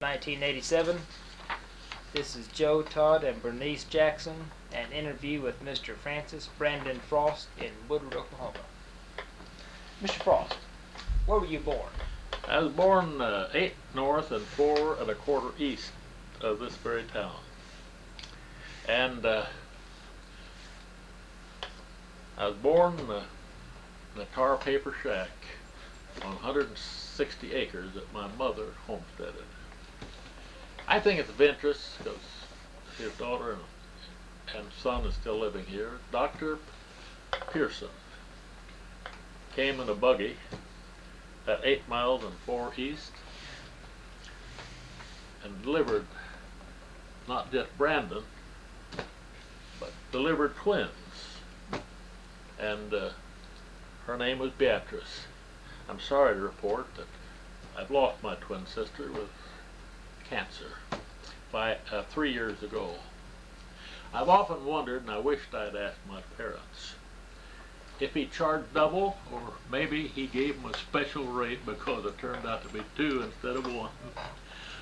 1987. This is Joe, Todd, and Bernice Jackson, an interview with Mr. Francis Brandon Frost in Woodward, Oklahoma. Mr. Frost, where were you born? I was born 8 north and 4 1/4 east of this very town. And I was born in a tar paper shack on 160 acres that my mother homesteaded. I think it's of interest because his daughter and son is still living here. Dr. Pearson came in a buggy at 8 miles and 4 east and delivered not just Brandon, but delivered twins. And her name was Beatrice. I'm sorry to report that I've lost my twin sister with cancer 3 years ago. I've often wondered, and I wished I'd asked my parents, if he charged double, or maybe he gave them a special rate because it turned out to be 2 instead of 1.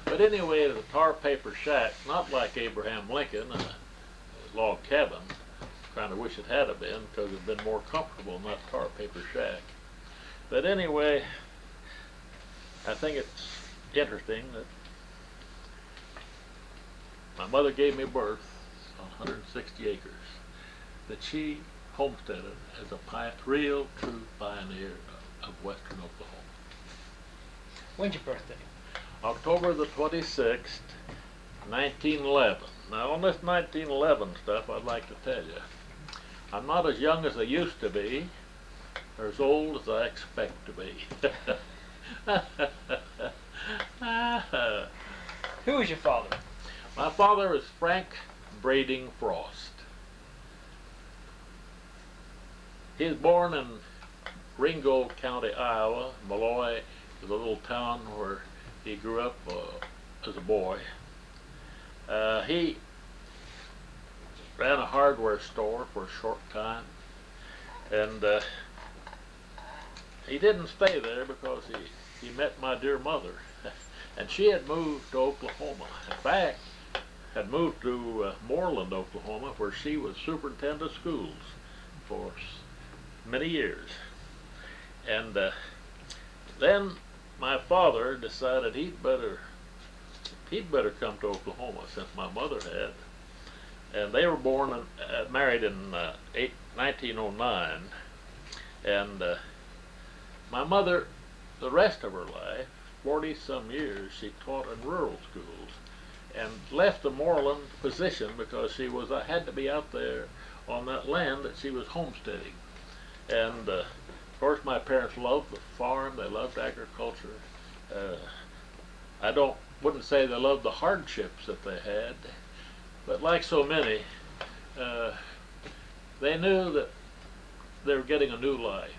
But anyway, the tar paper shack, not like Abraham Lincoln, a log cabin. Kind of wish it had been, because it'd been more comfortable in that tar paper shack. But anyway, I think it's interesting that my mother gave me birth on 160 acres, that she homesteaded as a real, true pioneer of western Oklahoma. When's your birthday? October the 26th, 1911. Now on this 1911 stuff, I'd like to tell you, I'm not as young as I used to be, or as old as I expect to be. Who was your father? My father is Frank Brading Frost. He was born in Ringgold County, Iowa. Malloy is a little town where he grew up as a boy. He ran a hardware store for a short time, and he didn't stay there because he met my dear mother, and she had moved to Oklahoma. In fact, had moved to Moreland, Oklahoma, where she was superintendent of schools for many years. And then my father decided he'd better come to Oklahoma, since my mother had. And they were married in 1909. And my mother, the rest of her life, 40-some years, she taught in rural schools, and left the Moreland position because she had to be out there on that land that she was homesteading. And of course, my parents loved the farm. They loved agriculture. I wouldn't say they loved the hardships that they had, but like so many, they knew that they were getting a new life.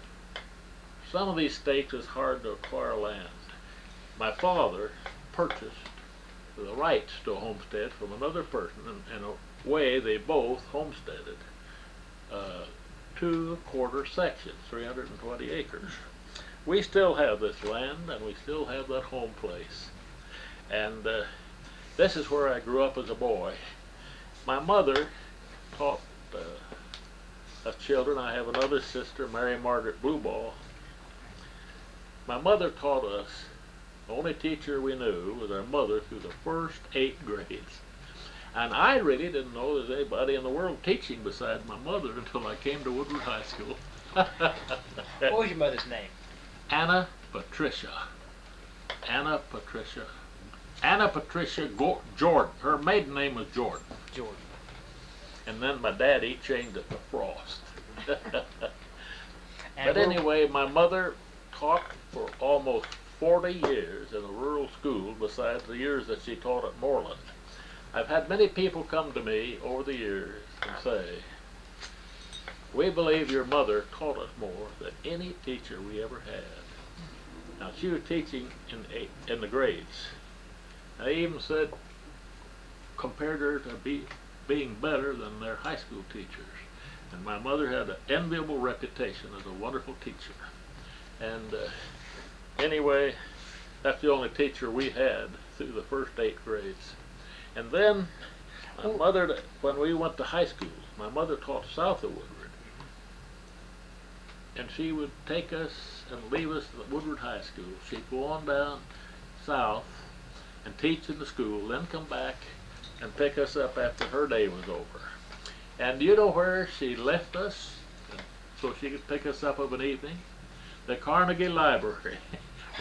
Some of these states it's hard to acquire land. My father purchased the rights to a homestead from another person, and in a way they both homesteaded 2 1/4 sections, 320 acres. We still have this land, and we still have that home place. And this is where I grew up as a boy. My mother taught us children. I have another sister, Mary Margaret Blueball. My mother taught us. The only teacher we knew was our mother through the first 8 grades. And I really didn't know there was anybody in the world teaching besides my mother until I came to Woodward High School. What was your mother's name? Anna Patricia. Anna Patricia Jordan. Her maiden name was Jordan. Jordan. And then my daddy changed it to Frost. And But anyway, my mother taught for almost 40 years in a rural school besides the years that she taught at Moreland. I've had many people come to me over the years and say, we believe your mother taught us more than any teacher we ever had. Now, she was teaching in the grades. I even said, compared her to being better than their high school teachers. And my mother had an enviable reputation as a wonderful teacher. And anyway, that's the only teacher we had through the first 8 grades. And then my mother, when we went to high school, my mother taught south of Woodward. And she would take us and leave us at Woodward High School. She'd go on down south and teach in the school, then come back and pick us up after her day was over. And you know where she left us so she could pick us up of an evening? The Carnegie Library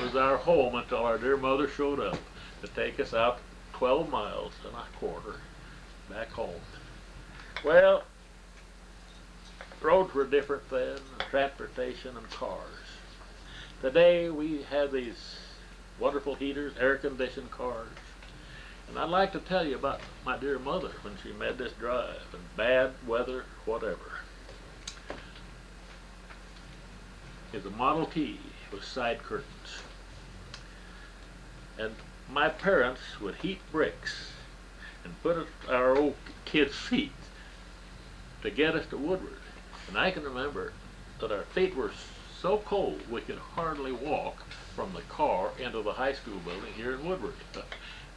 was our home until our dear mother showed up to take us out 12 miles and a quarter back home. Well, roads were different then, and transportation and cars. Today we have these wonderful heaters, air-conditioned cars. And I'd like to tell you about my dear mother when she made this drive, and bad weather, whatever. It's a Model T with side curtains. And my parents would heat bricks and put it at our old kids' feet to get us to Woodward. And I can remember that our feet were so cold we could hardly walk from the car into the high school building here in Woodward.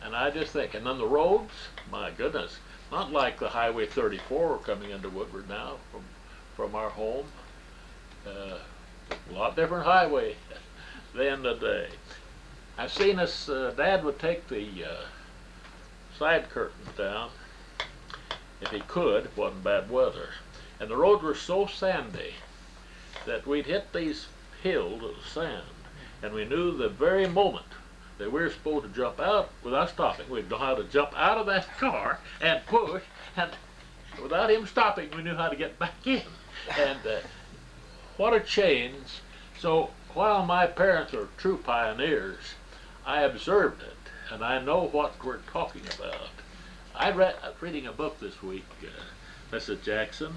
And I just think, and then the roads, my goodness, not like the Highway 34 coming into Woodward now from our home. A lot different highway than today. I've seen us, Dad would take the side curtains down if he could, it wasn't bad weather. And the roads were so sandy that we'd hit these hills of sand, and we knew the very moment that we were supposed to jump out without stopping. We'd know how to jump out of that car and push, and without him stopping, we knew how to get back in. And what a change. So while my parents are true pioneers, I observed it, and I know what we're talking about. I was reading a book this week, Mrs. Jackson,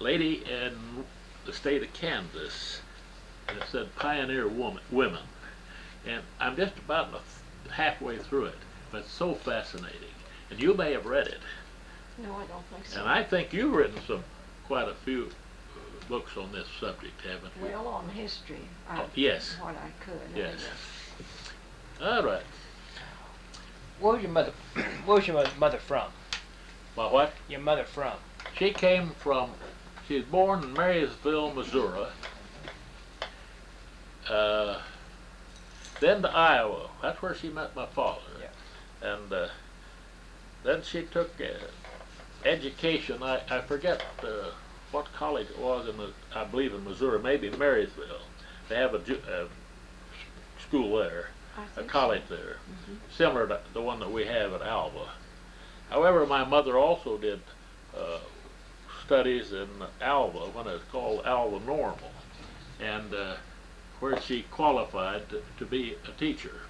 lady in the state of Kansas, and it said pioneer women. And I'm just about halfway through it, but it's so fascinating. And you may have read it. No, I don't think so. And I think you've written quite a few books on this subject, haven't you? Well, on history. Yes. What I could. Yes. All right. Where was your mother from? Well, what? Your mother from? She was born in Marysville, Missouri. Then to Iowa. That's where she met my father. Yeah. And then she took education. I forget what college it was I believe in Missouri, maybe Marysville. They have a school there, a college there, similar to the one that we have at Alva. However, my mother also did studies in Alva when it was called Alva Normal, and where she qualified to be a teacher.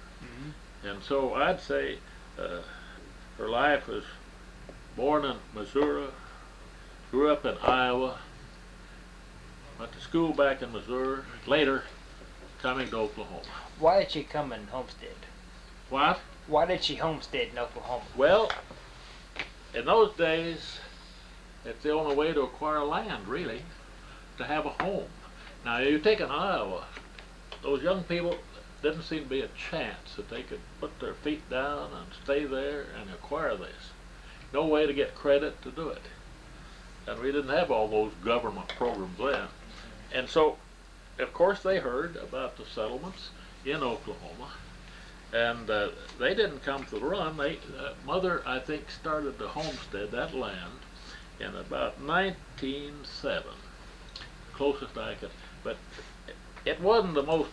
And so I'd say her life was born in Missouri, grew up in Iowa, went to school back in Missouri, later coming to Oklahoma. Why did she come and homestead? What? Why did she homestead in Oklahoma? Well, in those days, it's the only way to acquire land, really, to have a home. Now, you take in Iowa, those young people didn't seem to be a chance that they could put their feet down and stay there and acquire this. No way to get credit to do it. And we didn't have all those government programs then. And so, of course, they heard about the settlements in Oklahoma, and they didn't come to the run. Mother, I think, started to homestead that land in about 1907, closest I could. But it wasn't the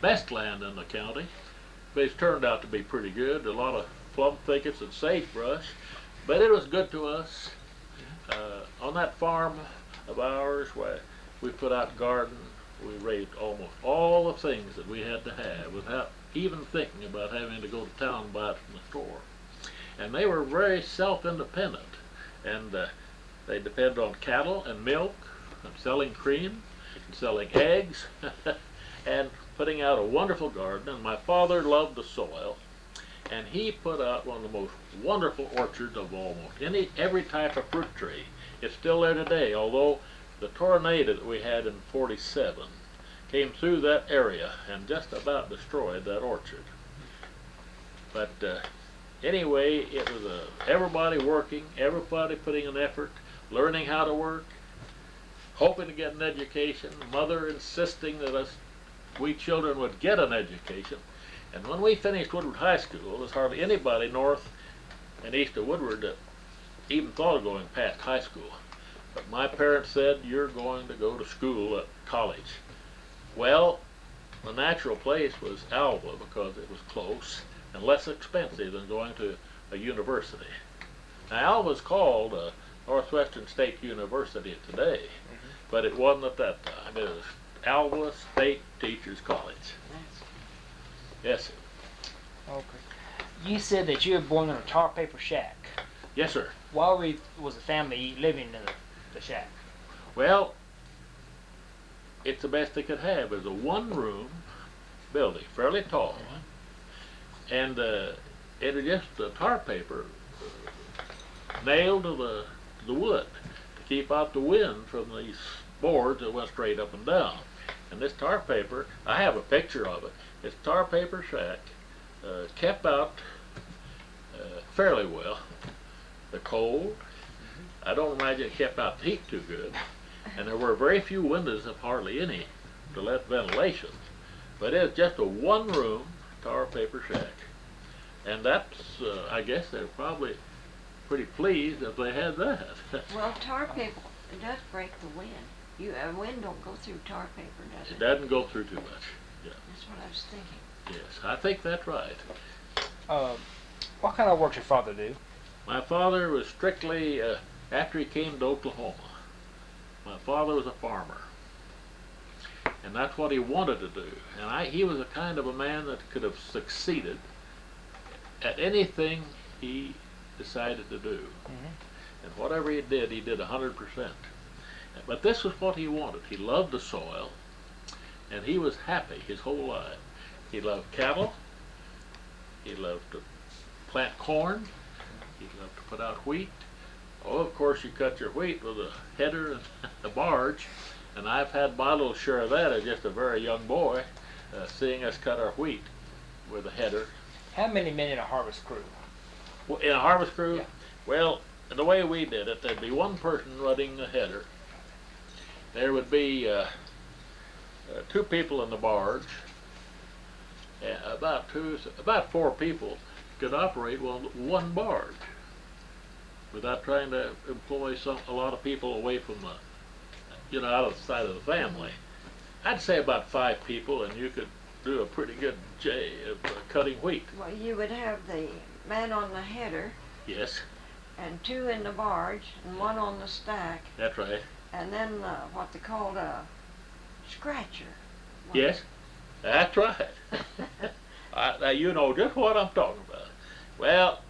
best land in the county, but it's turned out to be pretty good. A lot of plum thickets and sagebrush, but it was good to us. On that farm of ours, where we put out garden, we raised almost all the things that we had to have without even thinking about having to go to town and buy it from the store. And they were very self-independent, and they depended on cattle and milk and selling cream and selling eggs and putting out a wonderful garden. And my father loved the soil, and he put out one of the most wonderful orchards of almost every type of fruit tree. It's still there today, although the tornado that we had in '47 came through that area and just about destroyed that orchard. But anyway, it was everybody working, everybody putting an effort, learning how to work, hoping to get an education, mother insisting that we children would get an education. And when we finished Woodward High School, there's hardly anybody north and east of Woodward that even thought of going past high school. But my parents said, you're going to go to school at college. Well, the natural place was Alva because it was close and less expensive than going to a university. Now, Alva's called Northwestern State University today, but it wasn't at that time. It was Alva State Teachers College. Yes, sir. Okay. You said that you were born in a tar paper shack. Yes, sir. Why was the family living in the shack? Well, it's the best they could have. It was a one-room building, fairly tall, and it was just tar paper nailed to the wood to keep out the wind from these boards that went straight up and down. And this tar paper, I have a picture of it. It's tar paper shack, kept out fairly well. The cold, I don't imagine it kept out the heat too good. And there were very few windows, if hardly any, to let ventilation. But it's just a one-room tar paper shack. And that's, I guess they're probably pretty pleased if they had that. Well, tar paper, it does break the wind. A wind don't go through tar paper, does it? It doesn't go through too much. Yeah. That's what I was thinking. Yes, I think that's right. What kind of work did your father do? My father was strictly, after he came to Oklahoma, my father was a farmer. And that's what he wanted to do. And he was a kind of a man that could have succeeded at anything he decided to do. And whatever he did 100%. But this was what he wanted. He loved the soil, and he was happy his whole life. He loved cattle. He loved to plant corn. He loved to put out wheat. Oh, of course, you cut your wheat with a header and a barge, and I've had my little share of that as just a very young boy, seeing us cut our wheat with a header. How many men in a harvest crew? Well, in a harvest crew? Yeah. Well, the way we did it, there'd be one person running the header. There would be two people in the barge. About 4 people could operate one barge without trying to employ a lot of people away from out of the side of the family. I'd say about 5 people, and you could do a pretty good job of cutting wheat. Well, you would have the man on the header. Yes. And 2 in the barge, and 1 on the stack. That's right. And then what they called a scratcher. Yes, that's right. Now you know just what I'm talking about. Well,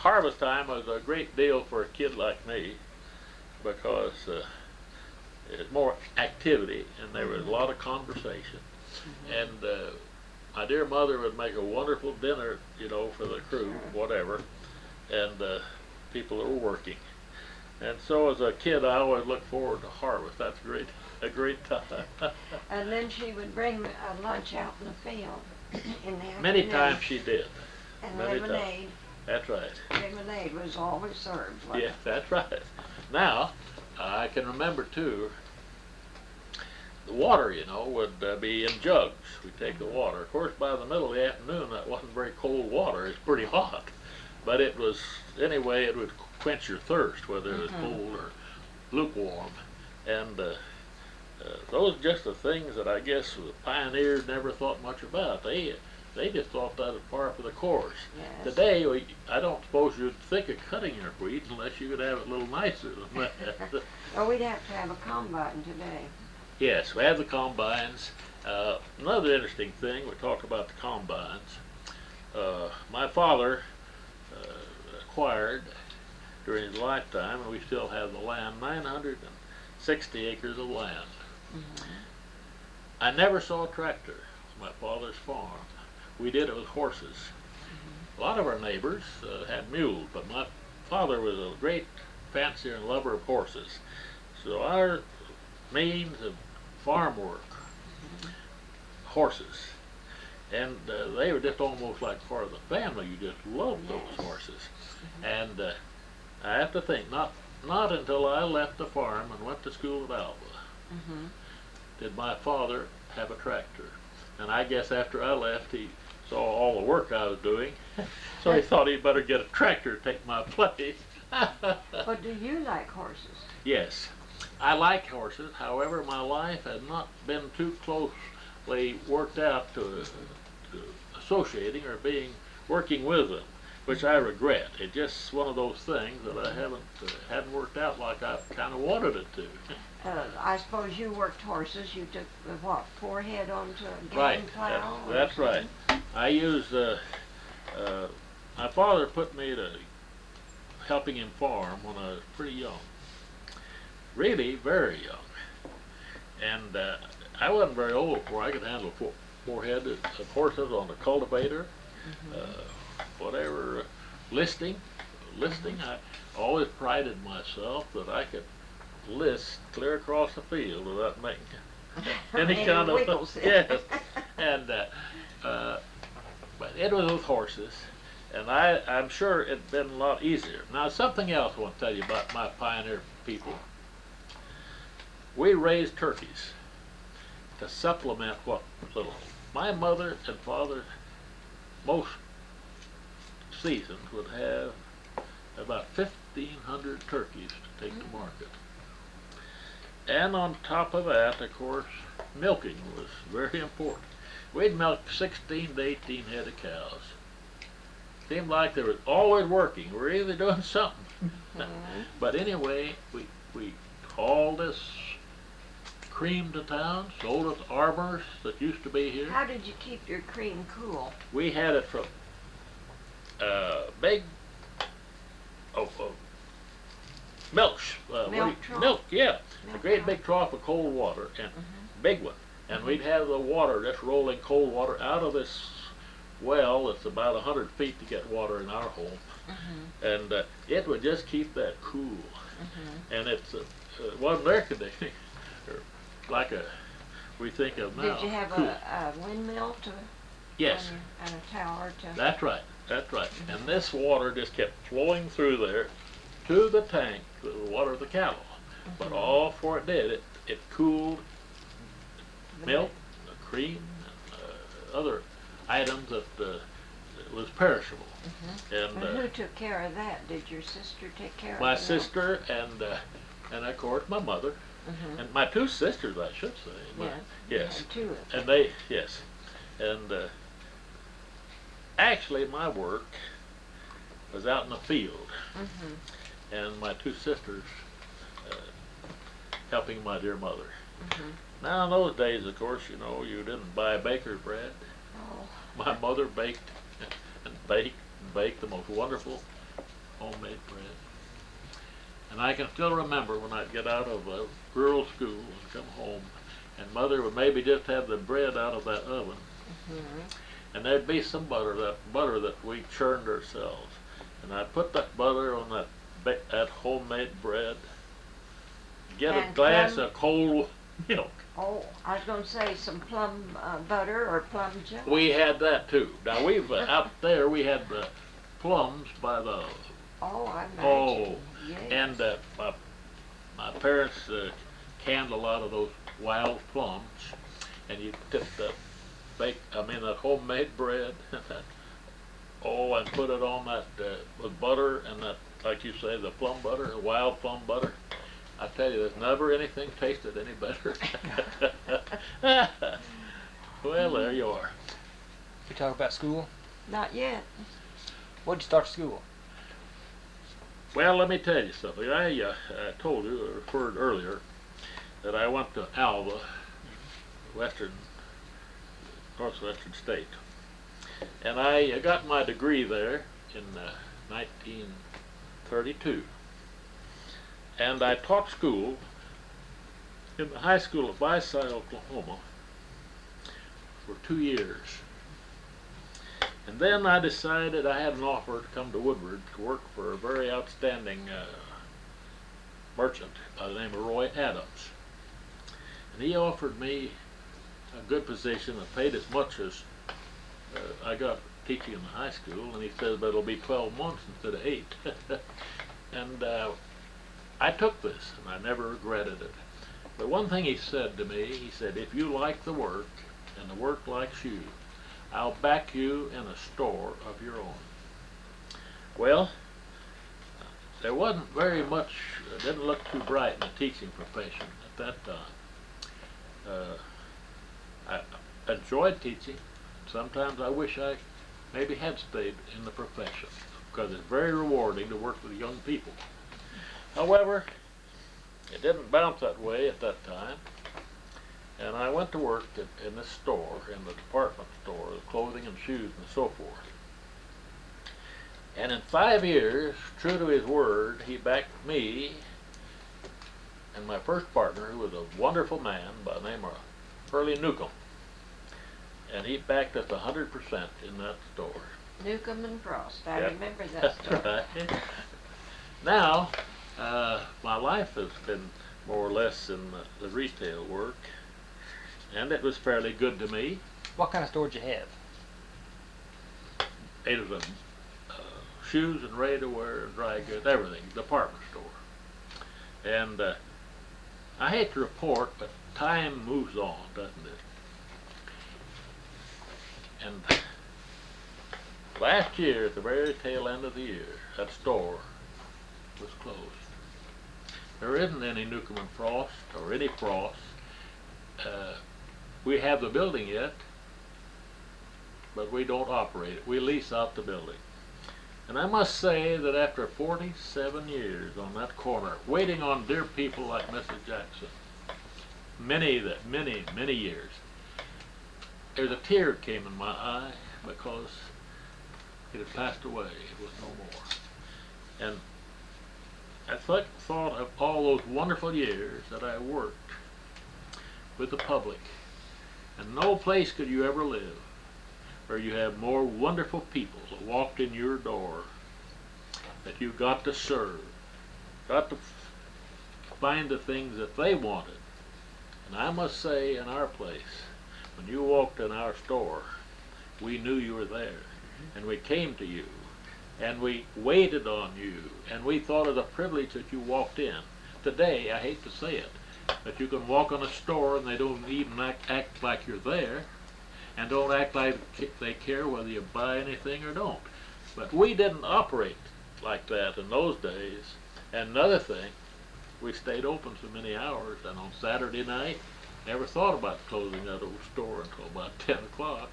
harvest time was a great deal for a kid like me because there's more activity and there was a lot of conversation. And my dear mother would make a wonderful dinner, for the crew, whatever, and people that were working. And so as a kid, I always looked forward to harvest. That's a great time. And then she would bring lunch out in the field in the afternoon. Many times she did. And Many lemonade. times. That's right. Lemonade was always served. Yeah, that's right. Now, I can remember too, the water, would be in jugs. We'd take the water. Of course, by the middle of the afternoon, that wasn't very cold water. It was pretty hot. But it was, anyway, it would quench your thirst, whether it was cold or lukewarm. And those are just the things that I guess the pioneers never thought much about. They just thought that was par for the course. Yes. Today, I don't suppose you'd think of cutting your wheat unless you could have it a little nicer than that. Well, we'd have to have a combine today. Yes, we have the combines. Another interesting thing, we talked about the combines. My father acquired during his lifetime, and we still have the land, 960 acres of land. I never saw a tractor. It's my father's farm. We did it with horses. A lot of our neighbors had mules, but my father was a great fancier and lover of horses. So our means of farm work, horses. and they were just almost like part of the family. You just loved those horses. And I have to think, not until I left the farm and went to school at Alva did my father have a tractor. And I guess after I left, he saw all the work I was doing, so he thought he'd better get a tractor to take my place. But do you like horses? Yes, I like horses. However, my life has not been too closely worked out to associating or working with them, which I regret. It's just one of those things that I hadn't worked out like I kind of wanted it to. I suppose you worked horses. You took what, 4 head onto a game Right, plow? that's right. I used my father put me to helping him farm when I was pretty young, really very young, and I wasn't very old before I could handle 4 head of horses on a cultivator, whatever, listing. I always prided myself that I could list clear across the field without making any kind of wiggles. yes. And but it was with horses, and I'm sure it'd been a lot easier. Now, something else I want to tell you about my pioneer people. We raised turkeys to supplement what little. My mother and father, most seasons, would have about 1,500 turkeys to take to market. And on top of that, of course, milking was very important. We'd milk 16 to 18 head of cows. Seemed like they were always working. We were either doing something. But anyway, we hauled this cream to town, sold it to arbors that used to be here. How did you keep your cream cool? We had it from big milk, Trough? yeah, a Milk great trough. big trough of cold water, and big one, and we'd have the water, just rolling cold water out of this well that's about 100 feet to get water in our home, and it would just keep that cool, and it wasn't air conditioning, like we think of now. Did you have cool. a windmill to? Yes. And a tower to? That's right. And this water just kept flowing through there to the tank to water the cattle. But all for it did, it cooled milk, cream, and other items that was perishable. And who took care of that? Did your sister take care of it? my sister and of course my mother and my 2 sisters, I should say. Yes. You had 2 of them. And they, yes. And actually my work was out in the field. And my 2 sisters helping my dear mother. Now in those days, of course, you know, you didn't buy baker's bread. My mother baked the most wonderful homemade bread. And I can still remember when I'd get out of a rural school and come home, and Mother would maybe just have the bread out of that oven, and there'd be some butter that we churned ourselves, and I'd put that butter on that homemade bread, get a glass of cold milk. Oh, I was going to say some plum butter or plum jelly. We had that too. Now we've out there we had the plums by the I imagine. oh, Yes. and my parents canned a lot of those wild plums, and you took that homemade bread, and put it on that with butter and that, like you say, the plum butter, the wild plum butter. I tell you, there's never anything tasted any better. Well, there you are. We talk about school. Not yet. When'd you start school? Well, let me tell you something. I told you, or referred earlier, that I went to Alva, northwestern state, and I got my degree there in 1932. And I taught school in the high school of Visay, Oklahoma, for 2 years. And then I decided I had an offer to come to Woodward to work for a very outstanding merchant by the name of Roy Adams. And he offered me a good position that paid as much as I got teaching in the high school, and he said, but it'll be 12 months instead of 8. And I took this, and I never regretted it. But one thing he said to me, he said, if you like the work, and the work likes you, I'll back you in a store of your own. Well, there wasn't very much, didn't look too bright in the teaching profession at that time. I enjoyed teaching. Sometimes I wish I maybe had stayed in the profession, because it's very rewarding to work with young people. However, it didn't bounce that way at that time, and I went to work in this store, in the department store, clothing and shoes and so forth. And in 5 years, true to his word, he backed me and my first partner, who was a wonderful man by the name of Newcomb. And he backed us 100% in that store. Newcomb and Frost. I Yep. remember that That's story. right. Now, my life has been more or less in the retail work, and it was fairly good to me. What kind of store did you have? It was a shoes and ready-to-wear, dry goods, everything, department store. And I hate to report, but time moves on, doesn't it? And last year, at the very tail end of the year, that store was closed. There isn't any Newcomb and Frost or any Frost. We have the building yet, but we don't operate it. We lease out the building. And I must say that after 47 years on that corner, waiting on dear people like Mrs. Jackson, many years, there's a tear came in my eye because it had passed away. It was no more. And I thought of all those wonderful years that I worked with the public. And no place could you ever live where you have more wonderful people that walked in your door that you got to serve, got to find the things that they wanted. And I must say, in our place, when you walked in our store, we knew you were there, and we came to you, and we waited on you, and we thought it a privilege that you walked in. Today, I hate to say it, but you can walk in a store and they don't even act like you're there, and don't act like they care whether you buy anything or don't. But we didn't operate like that in those days. And another thing, we stayed open so many hours, and on Saturday night, never thought about closing that old store until about 10 o'clock.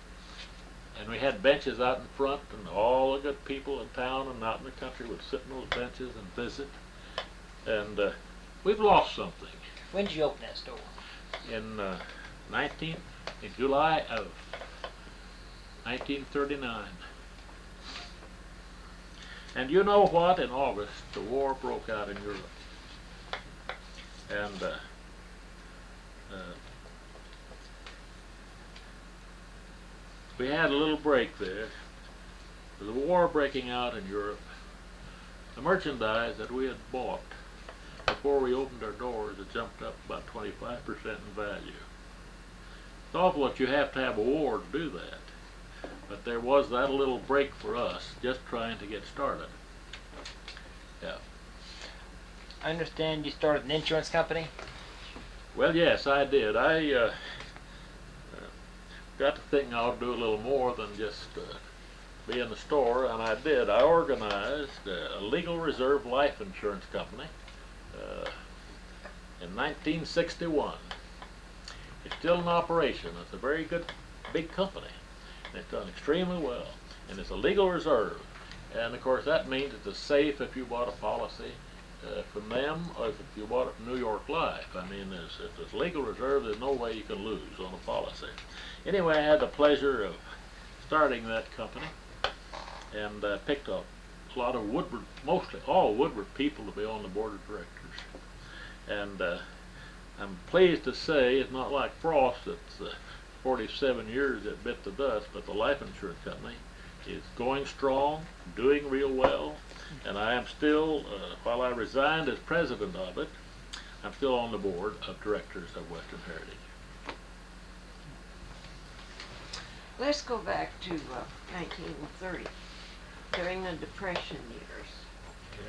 And we had benches out in front, and all the good people in town and out in the country would sit on those benches and visit. And we've lost something. When did you open that store? In July of 1939. And you know what? In August, the war broke out in Europe. And we had a little break there. With the war breaking out in Europe, the merchandise that we had bought before we opened our doors had jumped up about 25% in value. It's awful that you have to have a war to do that. But there was that little break for us, just trying to get started. Yeah. I understand you started an insurance company? Well, yes, I did. I got to think I'll do a little more than just be in the store, and I did. I organized a legal reserve life insurance company in 1961. It's still in operation. It's a very good, big company. And it's done extremely well. And it's a legal reserve. And of course that means it's safe if you bought a policy from them, or if you bought it from New York Life. I mean, if it's legal reserve, there's no way you can lose on a policy. Anyway, I had the pleasure of starting that company, and picked up a lot of Woodward, mostly all Woodward people to be on the board of directors. And I'm pleased to say it's not like Frost that's 47 years it bit the dust, but the life insurance company is going strong, doing real well, and I am still, while I resigned as president of it, I'm still on the board of directors of Western Heritage. Let's go back to 1930, during the Depression years.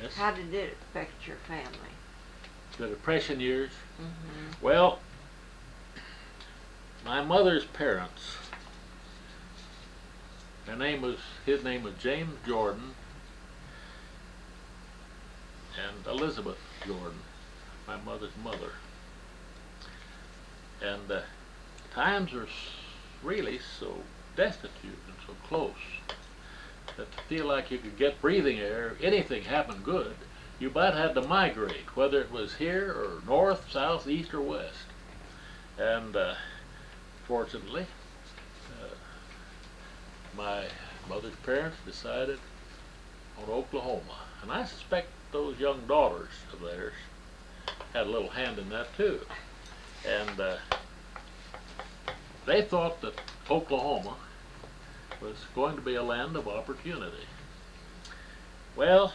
Yes. How did it affect your family? The Depression years. Mm-hmm. Well, my mother's parents. His name was James Jordan and Elizabeth Jordan, my mother's mother. And times were really so destitute and so close that to feel like you could get breathing air, anything happened good, you might have to migrate, whether it was here or north, south, east, or west. And fortunately, my mother's parents decided on Oklahoma. And I suspect those young daughters of theirs had a little hand in that too. And they thought that Oklahoma was going to be a land of opportunity. Well,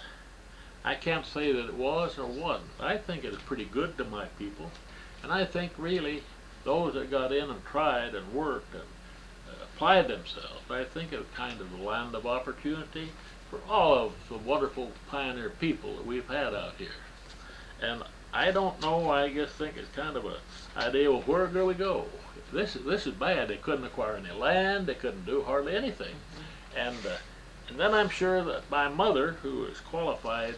I can't say that it was or wasn't. I think it was pretty good to my people. And I think really those that got in and tried and worked and applied themselves, I think it was kind of the land of opportunity for all of the wonderful pioneer people that we've had out here. And I don't know, I just think it's kind of an idea, well, where do we go? This is bad. They couldn't acquire any land, they couldn't do hardly anything. And then I'm sure that my mother, who was qualified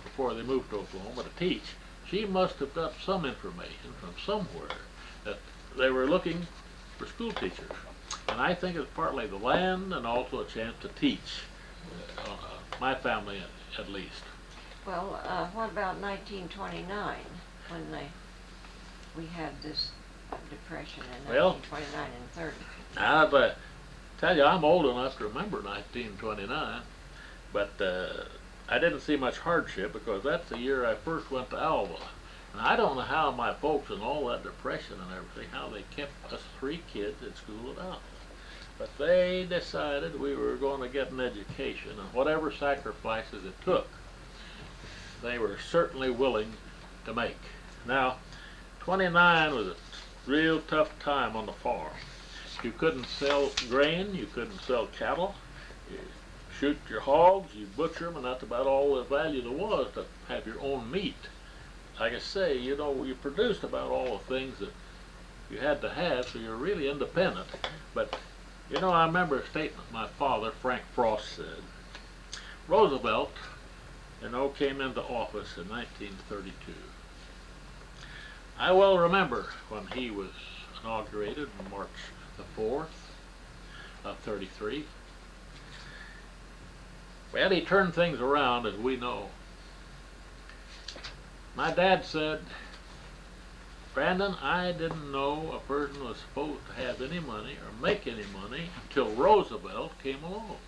before they moved to Oklahoma to teach, she must have got some information from somewhere that they were looking for school teachers. And I think it's partly the land and also a chance to teach, my family at least. Well, what about 1929, when we had this depression in 1929 and 30? I'll tell you, I'm old enough to remember 1929, but I didn't see much hardship because that's the year I first went to Alva. And I don't know how my folks and all that depression and everything, how they kept us 3 kids at school at Alva. But they decided we were going to get an education, and whatever sacrifices it took, they were certainly willing to make. Now, 29 was a real tough time on the farm. You couldn't sell grain, you couldn't sell cattle, you shoot your hogs, you butcher them, and that's about all the value there was to have your own meat. Like I say, you know, you produced about all the things that you had to have, so you're really independent. But, you know, I remember a statement my father, Frank Frost, said. Roosevelt, you know, came into office in 1932. I well remember when he was inaugurated on March the 4th of 33. Well, he turned things around, as we know. My dad said, Brandon, I didn't know a person was supposed to have any money or make any money until Roosevelt came along.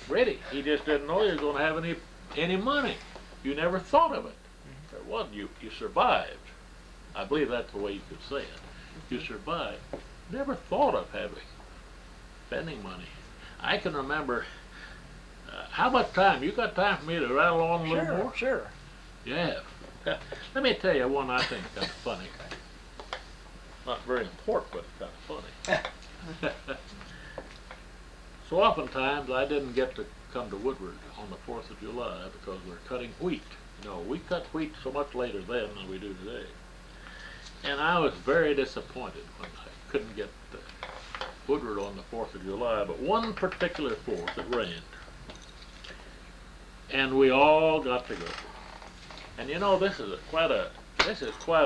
Really, he just didn't know he was going to have any money. You never thought of it. There wasn't. You survived. I believe that's the way you could say it. You survived. Never thought of spending money. I can remember, how much time? You got time for me to rattle on a little more? Sure. Yeah. Let me tell you one I think is kind of funny. Not very important, but kind of funny. So oftentimes I didn't get to come to Woodward on the 4th of July because we're cutting wheat. You know, we cut wheat so much later then than we do today. And I was very disappointed when I couldn't get to Woodward on the 4th of July, but one particular 4th it rained. And we all got to go. And you know, this is quite a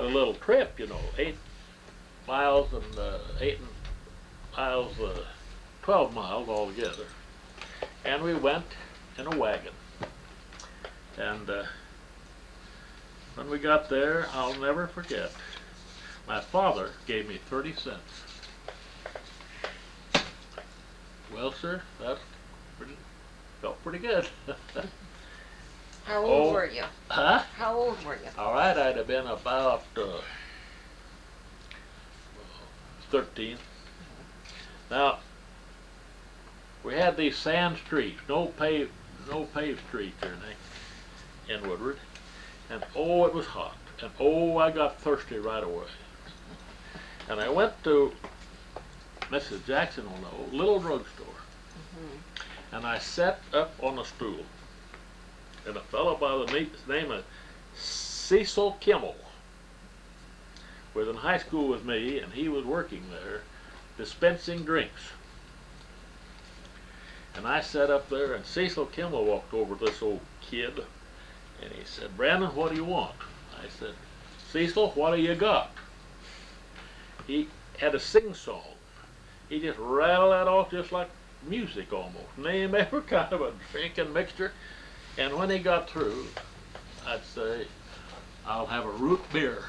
little trip, you know, 8 miles and 12 miles altogether. And we went in a wagon. And when we got there, I'll never forget, my father gave me 30 cents. Well, sir, that felt pretty good. How old were you? Huh? How old were you? All right, I'd have been about 13. Now, we had these sand streets, no paved streets or anything in Woodward, and oh, it was hot, and oh, I got thirsty right away. And I went to Mrs. Jackson will know, little drugstore. And I sat up on a stool, and a fellow by the name of Cecil Kimmel was in high school with me, and he was working there dispensing drinks. And I sat up there, and Cecil Kimmel walked over to this old kid, and he said, "Brandon, what do you want?" I said, "Cecil, what do you got?" He had a sing-song. He just rattled that off just like music almost. Name every kind of a drinking mixture. And when he got through, I'd say, "I'll have a root beer."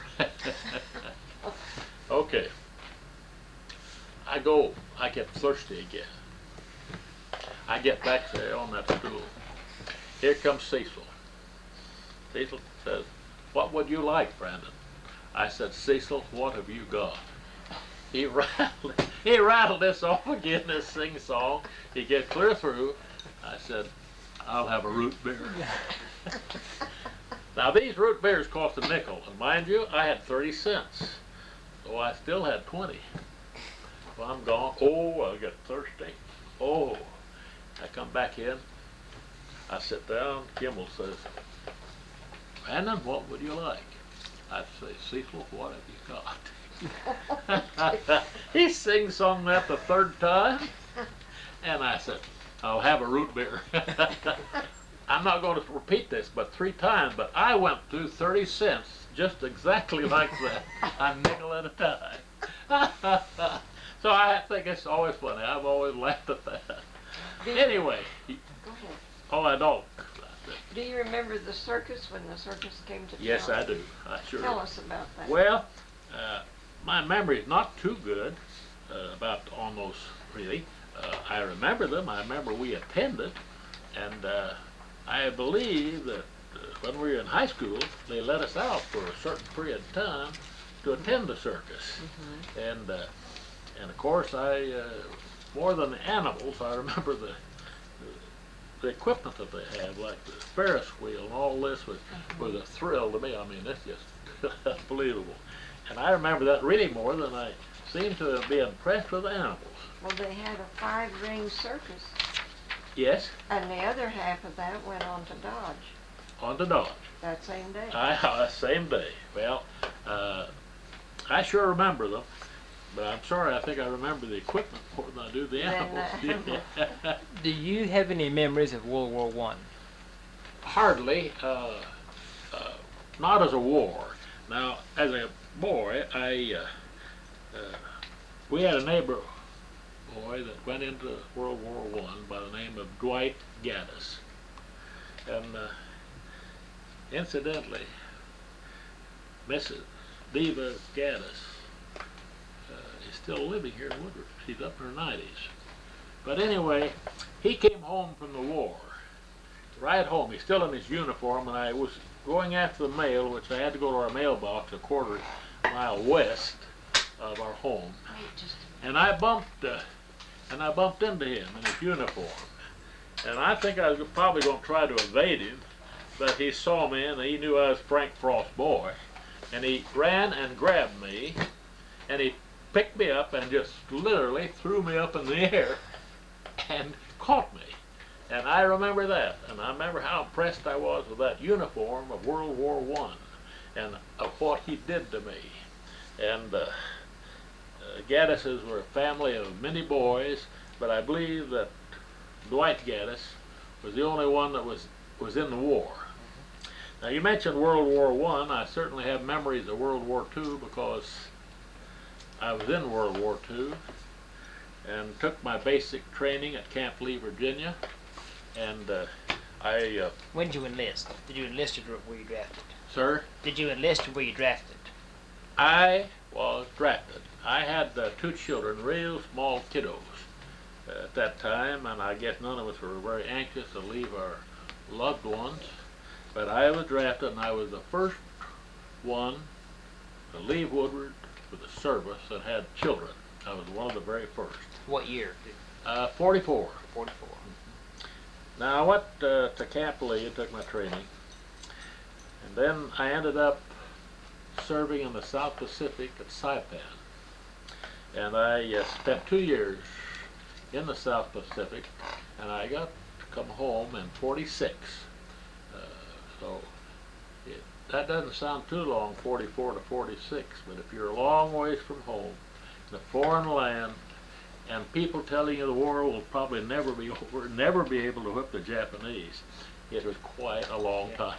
Okay. I get thirsty again. I get back there on that stool. Here comes Cecil. Cecil says, "What would you like, Brandon?" I said, "Cecil, what have you got?" He rattled this off again, this sing-song. He get clear through. I said, "I'll have a root beer." Now these root beers cost a nickel, and mind you, I had 30 cents. So I still had 20. Well, I'm gone. Oh, I get thirsty. Oh, I come back in. I sit down. Kimmel says, "Brandon, what would you like?" I say, "Cecil, what have you got?" He sing-song that the third time, and I said, "I'll have a root beer." I'm not going to repeat this, but 3 times, but I went through 30 cents just exactly like that, a nickel at a time. So I think it's always funny. I've always laughed at that. Anyway. Go ahead. Oh, I don't. Do you remember the circus, when the circus came to town? Yes, I do. I sure Tell do. us about that. Well, my memory is not too good about on those, really. I remember them. I remember we attended, and I believe that when we were in high school, they let us out for a certain period of time to attend the circus. And of course, more than the animals, I remember the equipment that they had, like the Ferris wheel and all this was a thrill to me. I mean, it's just unbelievable. And I remember that really more than I seem to be impressed with the animals. Well, they had a 5-ring circus. Yes? And the other half of that went on to Dodge. On to Dodge. That same day. Same day. Well, I sure remember them, but I'm sorry, I think I remember the equipment more than I do the animals. Do you have any memories of World War I? Hardly. Not as a war. Now, as a boy, we had a neighbor boy that went into World War I by the name of Dwight Gaddis. And incidentally, Mrs. Diva Gaddis is still living here in Woodward. She's up in her 90s. But anyway, he came home from the war. Right home, he's still in his uniform, and I was going after the mail, which I had to go to our mailbox a quarter mile west of our home. And I bumped into him in his uniform. And I think I was probably going to try to evade him, but he saw me and he knew I was Frank Frost's boy. And he ran and grabbed me, and he picked me up and just literally threw me up in the air and caught me. And I remember that, and I remember how impressed I was with that uniform of World War I and of what he did to me. And Gaddises were a family of many boys, but I believe that Dwight Gaddis was the only one that was in the war. Now, you mentioned World War I. I certainly have memories of World War II because I was in World War II and took my basic training at Camp Lee, Virginia. And When did you enlist? Did you enlist or were you drafted? Sir? Did you enlist or were you drafted? I was drafted. I had 2 children, real small kiddos at that time, and I guess none of us were very anxious to leave our loved ones. But I was drafted, and I was the first one to leave Woodward with a service that had children. I was one of the very first. What year? 44. 44. Now, I went to Camp Lee and took my training, and then I ended up serving in the South Pacific at Saipan. and I spent 2 years in the South Pacific, and I got to come home in '46. So that doesn't sound too long, 44 to 46, but if you're a long ways from home, in a foreign land, and people telling you the war will probably never be over, never be able to whip the Japanese, it was quite a long time.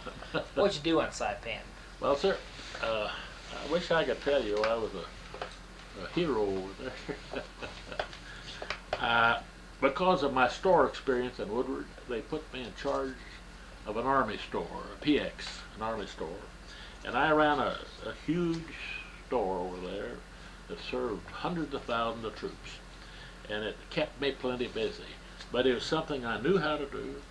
What'd you do on Saipan? Well, sir, I wish I could tell you I was a hero over there. Because of my store experience in Woodward, they put me in charge of an army store, a PX, an army store. And I ran a huge store over there that served hundreds of thousands of troops. And it kept me plenty busy. But it was something I knew how to do,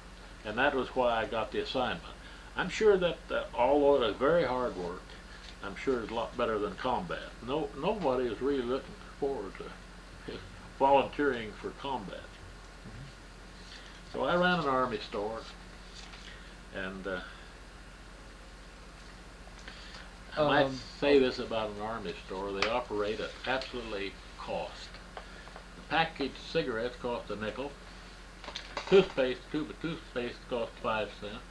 and that was why I got the assignment. I'm sure that although it was very hard work, I'm sure it's a lot better than combat. Nobody is really looking forward to volunteering for combat. So I ran an army store, and I might say this about an army store: they operate at absolutely cost. The packaged cigarettes cost a nickel. Toothpaste, tube of toothpaste cost 5 cents.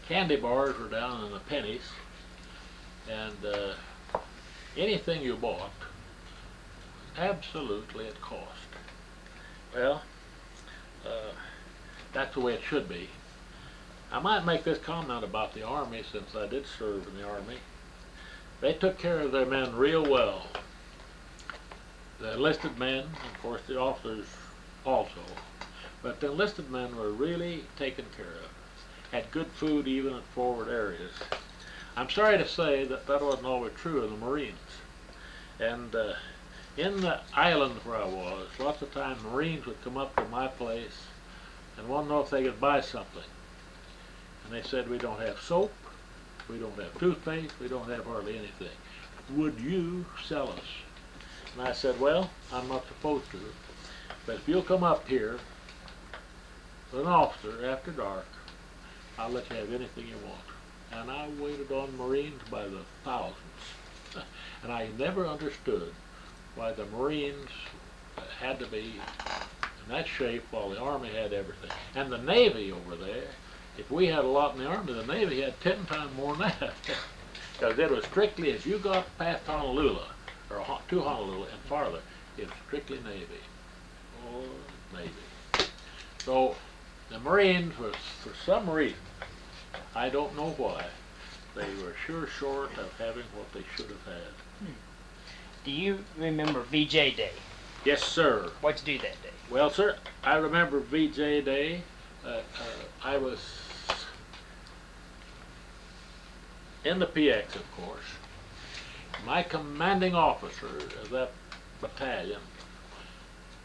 Candy bars were down in the pennies, and anything you bought, absolutely at cost. Well, that's the way it should be. I might make this comment about the Army, since I did serve in the Army. They took care of their men real well. The enlisted men, of course the officers also, but the enlisted men were really taken care of. Had good food even at forward areas. I'm sorry to say that that wasn't always true of the Marines. And in the island where I was, lots of times Marines would come up to my place and want to know if they could buy something. And they said, we don't have soap, we don't have toothpaste, we don't have hardly anything. Would you sell us? And I said, well, I'm not supposed to, but if you'll come up here with an officer after dark, I'll let you have anything you want. And I waited on Marines by the thousands. And I never understood why the Marines had to be in that shape while the Army had everything. And the Navy over there, if we had a lot in the Army, the Navy had 10 times more than that. Because it was strictly, as you got past Honolulu, or to Honolulu and farther, it was strictly Navy. Oh, Navy. So the Marines was, for some reason, I don't know why, they were sure short of having what they should have had. Do you remember VJ Day? Yes, sir. What'd you do that day? Well, sir, I remember VJ Day. I was in the PX, of course. My commanding officer of that battalion,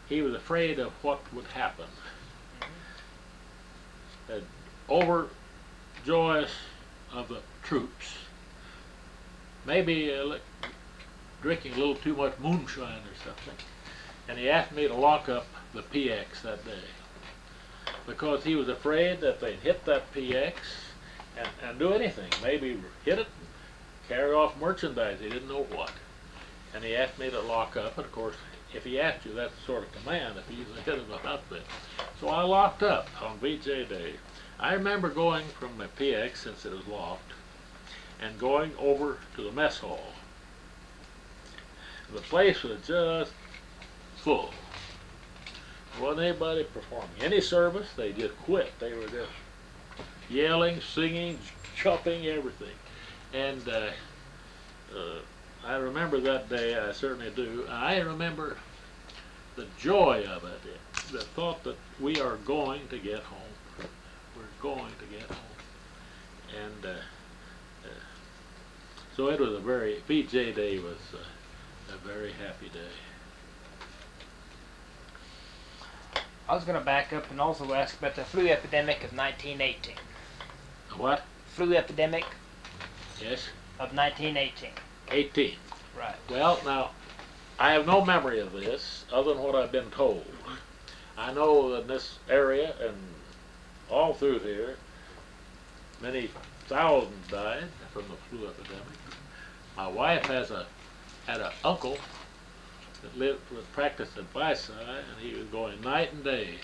he was afraid of what would happen. Overjoyous of the troops, maybe drinking a little too much moonshine or something, and he asked me to lock up the PX that day because he was afraid that they'd hit that PX and do anything, maybe hit it, carry off merchandise, he didn't know what. And he asked me to lock up, and of course, if he asked you, that's the sort of command if he's the head of the outfit. So I locked up on VJ Day. I remember going from my PX, since it was locked, and going over to the mess hall. The place was just full. There wasn't anybody performing any service. They just quit. They were just yelling, singing, jumping, everything. And I remember that day, I certainly do. I remember the joy of it, the thought that we are going to get home. We're going to get home. And so it was a very, VJ Day was a very happy day. I was going to back up and also ask about the flu epidemic of 1918. What? Flu epidemic Yes? of 1918. 18. Right. Well, now, I have no memory of this other than what I've been told. I know that in this area and all through here, many thousands died from the flu epidemic. My wife has a had an uncle that was practiced at Bayside, and he was going night and day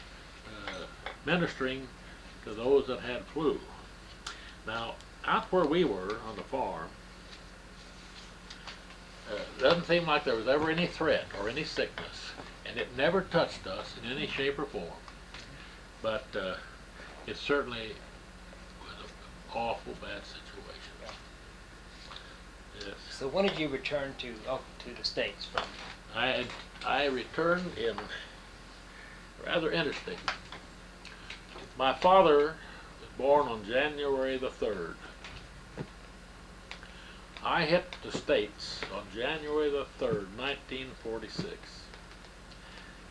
ministering to those that had flu. Now, out where we were on the farm, doesn't seem like there was ever any threat or any sickness, and it never touched us in any shape or form. But it certainly was an awful bad situation. Yes. So when did you return to the States from? I returned in rather interesting. My father was born on January the 3rd. I hit the States on January the 3rd, 1946.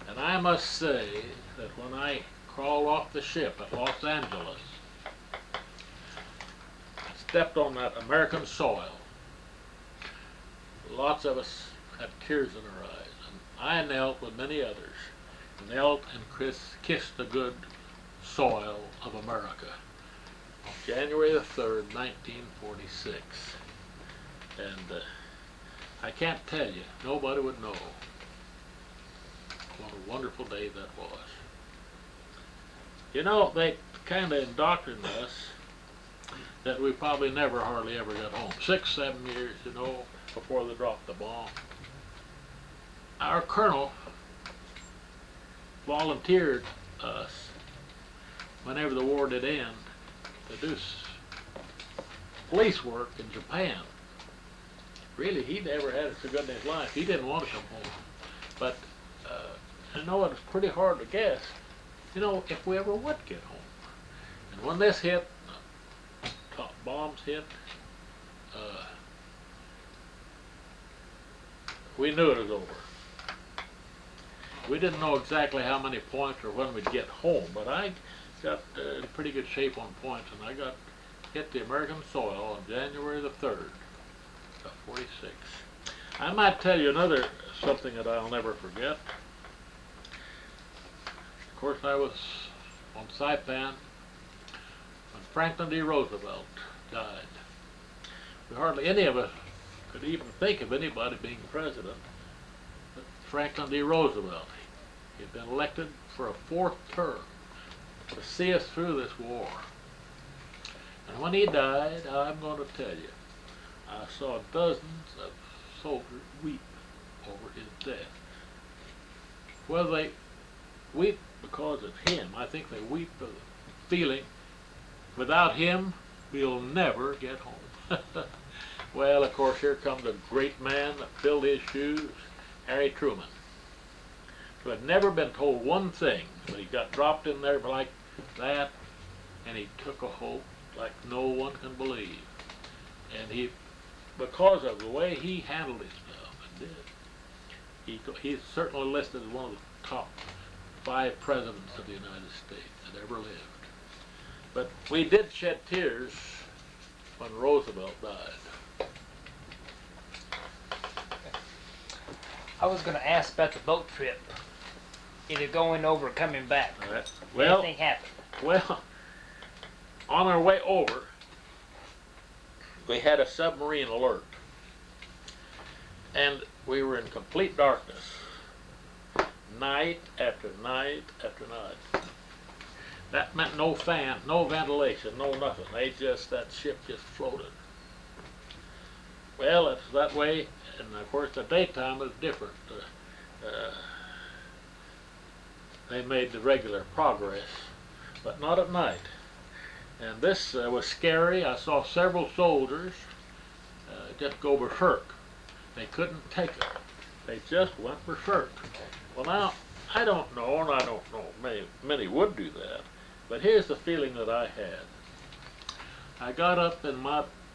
And I must say that when I crawled off the ship at Los Angeles, I stepped on that American soil. Lots of us had tears in our eyes, and I knelt with many others, knelt and kissed the good soil of America on January the 3rd, 1946. And I can't tell you, nobody would know what a wonderful day that was. You know, they kind of indoctrinated us that we probably never hardly ever got home. 6, 7 years, you know, before they dropped the bomb. Our colonel volunteered us, whenever the war did end, to do police work in Japan. Really, he never had it so good in his life. He didn't want to come home. But I know it was pretty hard to guess, you know, if we ever would get home. And when this hit, top bombs hit, we knew it was over. We didn't know exactly how many points or when we'd get home, but I got in pretty good shape on points, and I got hit the American soil on January the 3rd of 46. I might tell you another something that I'll never forget. Of course, I was on Saipan when Franklin D. Roosevelt died. Hardly any of us could even think of anybody being president but Franklin D. Roosevelt. He had been elected for a 4th term to see us through this war. And when he died, I'm going to tell you, I saw dozens of soldiers weep over his death. Whether they weep because of him, I think they weep for the feeling, without him, we'll never get home. Well, of course, here comes a great man that filled his shoes, Harry Truman, who had never been told one thing, but he got dropped in there like that, and he took a hope like no one can believe. And he, because of the way he handled his stuff and did, he's certainly listed as one of the top 5 presidents of the United States that ever lived. But we did shed tears when Roosevelt died. I was going to ask about the boat trip, either going over or coming back. All right. Well, anything happened? Well, on our way over, we had a submarine alert, and we were in complete darkness, night after night after night. That meant no fan, no ventilation, no nothing. That ship just floated. Well, it's that way, and of course the daytime was different. They made the regular progress, but not at night. And this was scary. I saw several soldiers just go berserk. They couldn't take it. They just went berserk. Well, now, I don't know, and I don't know, many would do that, but here's the feeling that I had. I got up and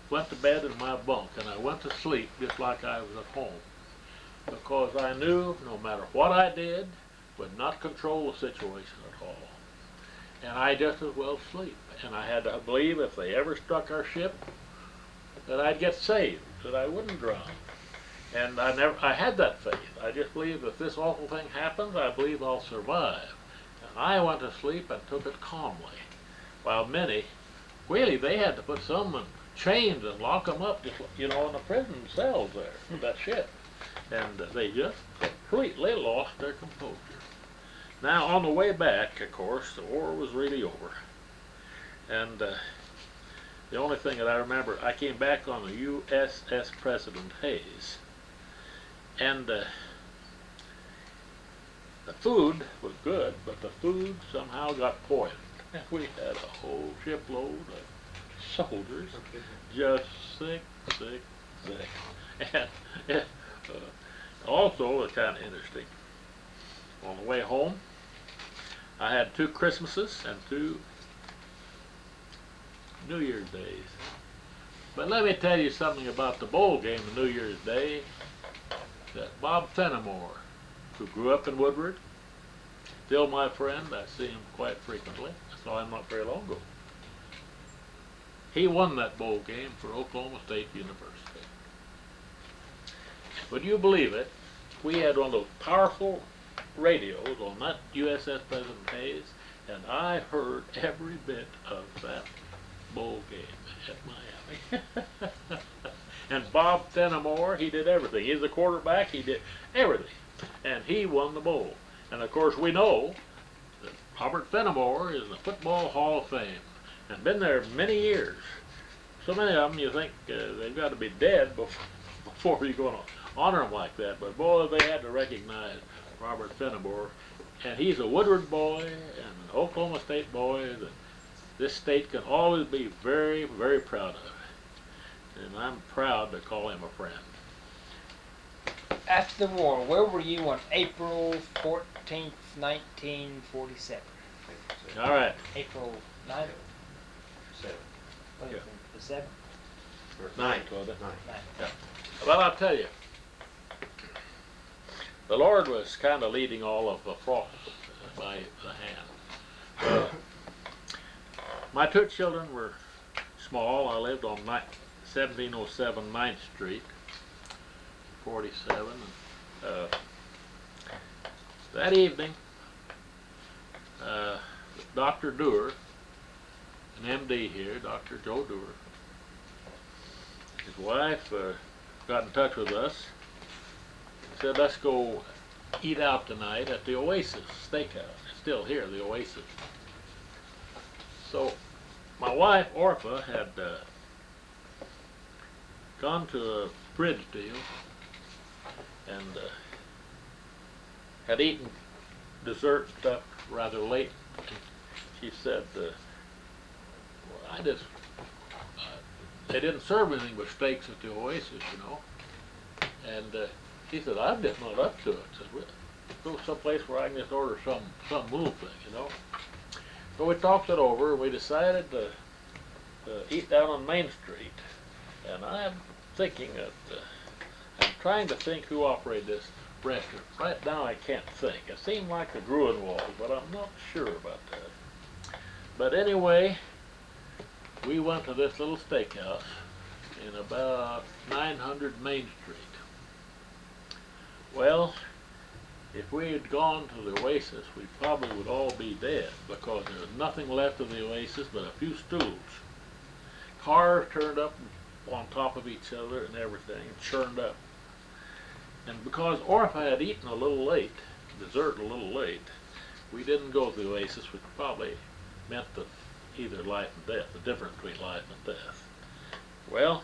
went to bed in my bunk, and I went to sleep just like I was at home, because I knew no matter what I did, would not control the situation at all. And I just as well sleep. And I had to believe if they ever struck our ship, that I'd get saved, that I wouldn't drown. And I had that faith. I just believed if this awful thing happens, I believe I'll survive. And I went to sleep and took it calmly. While many, really, they had to put some in chains and lock them up, just, you know, in the prison cells there, with that ship. and they just completely lost their composure. Now, on the way back, of course, the war was really over, and the only thing that I remember, I came back on the USS President Hayes, and the food was good, but the food somehow got poisoned. We had a whole shipload of soldiers just sick. And also, it's kind of interesting. On the way home, I had 2 Christmases and 2 New Year's Days. But let me tell you something about the bowl game on New Year's Day. That Bob Fennimore, who grew up in Woodward, still my friend. I see him quite frequently. I saw him not very long ago. He won that bowl game for Oklahoma State University. Would you believe it? We had one of those powerful radios on that USS President Hayes, and I heard every bit of that bowl game at Miami. And Bob Fennimore, he did everything. He's the quarterback, he did everything. And he won the bowl. And of course we know that Robert Fennimore is in the Football Hall of Fame and been there many years. So many of them you think they've got to be dead before you're going to honor them like that. But boy, they had to recognize Robert Fennimore. And he's a Woodward boy and an Oklahoma State boy that this state can always be very, very proud of. And I'm proud to call him a friend. After the war, where were you on April 14th, 1947? All right. April 9th? 7. What is Yeah. it, the 7th? 9th, was it? 9th. Yeah. Well, I'll tell you, the Lord was kind of leading all of the Frost by the hand. My 2 children were small. I lived on 1707 9th Street, 47. That evening, Dr. Dewar, an MD here, Dr. Joe Dewar, his wife got in touch with us, said, let's go eat out tonight at the Oasis Steakhouse. It's still here, the Oasis. So my wife, Orpha, had gone to a bridge deal and had eaten dessert stuff rather late. She said, well, they didn't serve anything but steaks at the Oasis, you know. And she said, I'm just not up to it. Said, well, go someplace where I can just order some little thing, you know. So we talked it over and we decided to eat down on Main Street. And I'm thinking that, I'm trying to think who operated this restaurant. Right now I can't think. It seemed like the Gruenwald, but I'm not sure about that. But anyway, we went to this little steakhouse in about 900 Main Street. Well, if we had gone to the Oasis, we probably would all be dead because there was nothing left of the Oasis but a few stools. Cars turned up on top of each other and everything, churned up. And because Orpha had eaten a little late, dessert a little late, we didn't go to the Oasis, which probably meant either life and death, the difference between life and death. Well,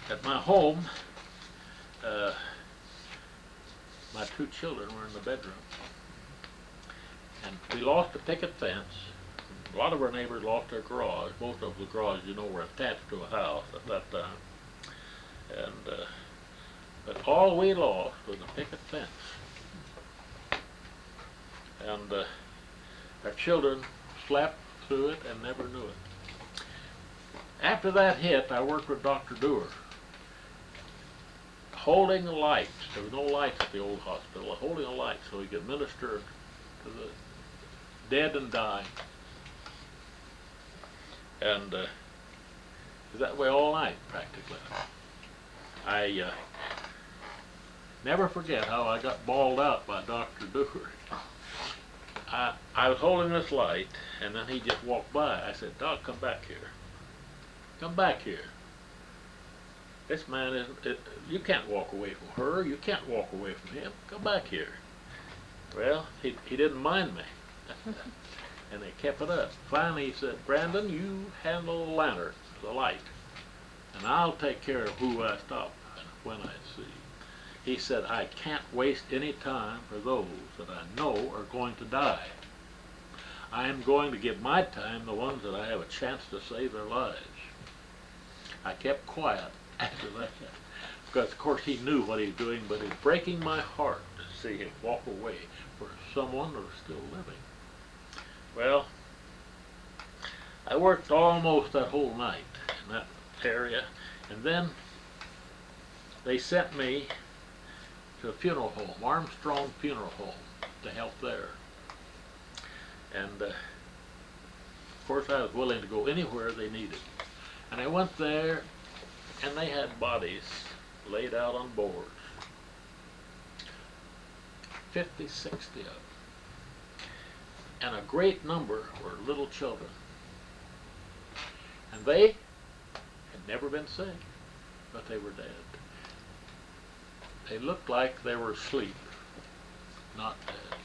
at my home, my 2 children were in the bedroom. And we lost the picket fence. A lot of our neighbors lost their garage. Most of the garage, you know, were attached to a house at that time. And but all we lost was the picket fence. And our children slept through it and never knew it. After that hit, I worked with Dr. Dewar, holding the lights. There were no lights at the old hospital. Holding a light so he could minister to the dead and dying. And it was that way all night, practically. I never forget how I got bawled out by Dr. Dewar. I was holding this light, and then he just walked by. I said, Doc, come back here. Come back here. this man isn't, you can't walk away from her, you can't walk away from him, come back here. Well, he didn't mind me. And they kept it up. Finally he said, Brandon, you handle the lantern, the light, and I'll take care of who I stop and when I see. He said, I can't waste any time for those that I know are going to die. I am going to give my time the ones that I have a chance to save their lives. I kept quiet after that, because of course he knew what he was doing, but it's breaking my heart to see him walk away for someone that was still living. Well, I worked almost that whole night in that area, and then they sent me to a funeral home, Armstrong Funeral Home, to help there. And of course I was willing to go anywhere they needed. And I went there, and they had bodies laid out on boards, 50, 60 of them. And a great number were little children. And they had never been sick, but they were dead. They looked like they were asleep, not dead.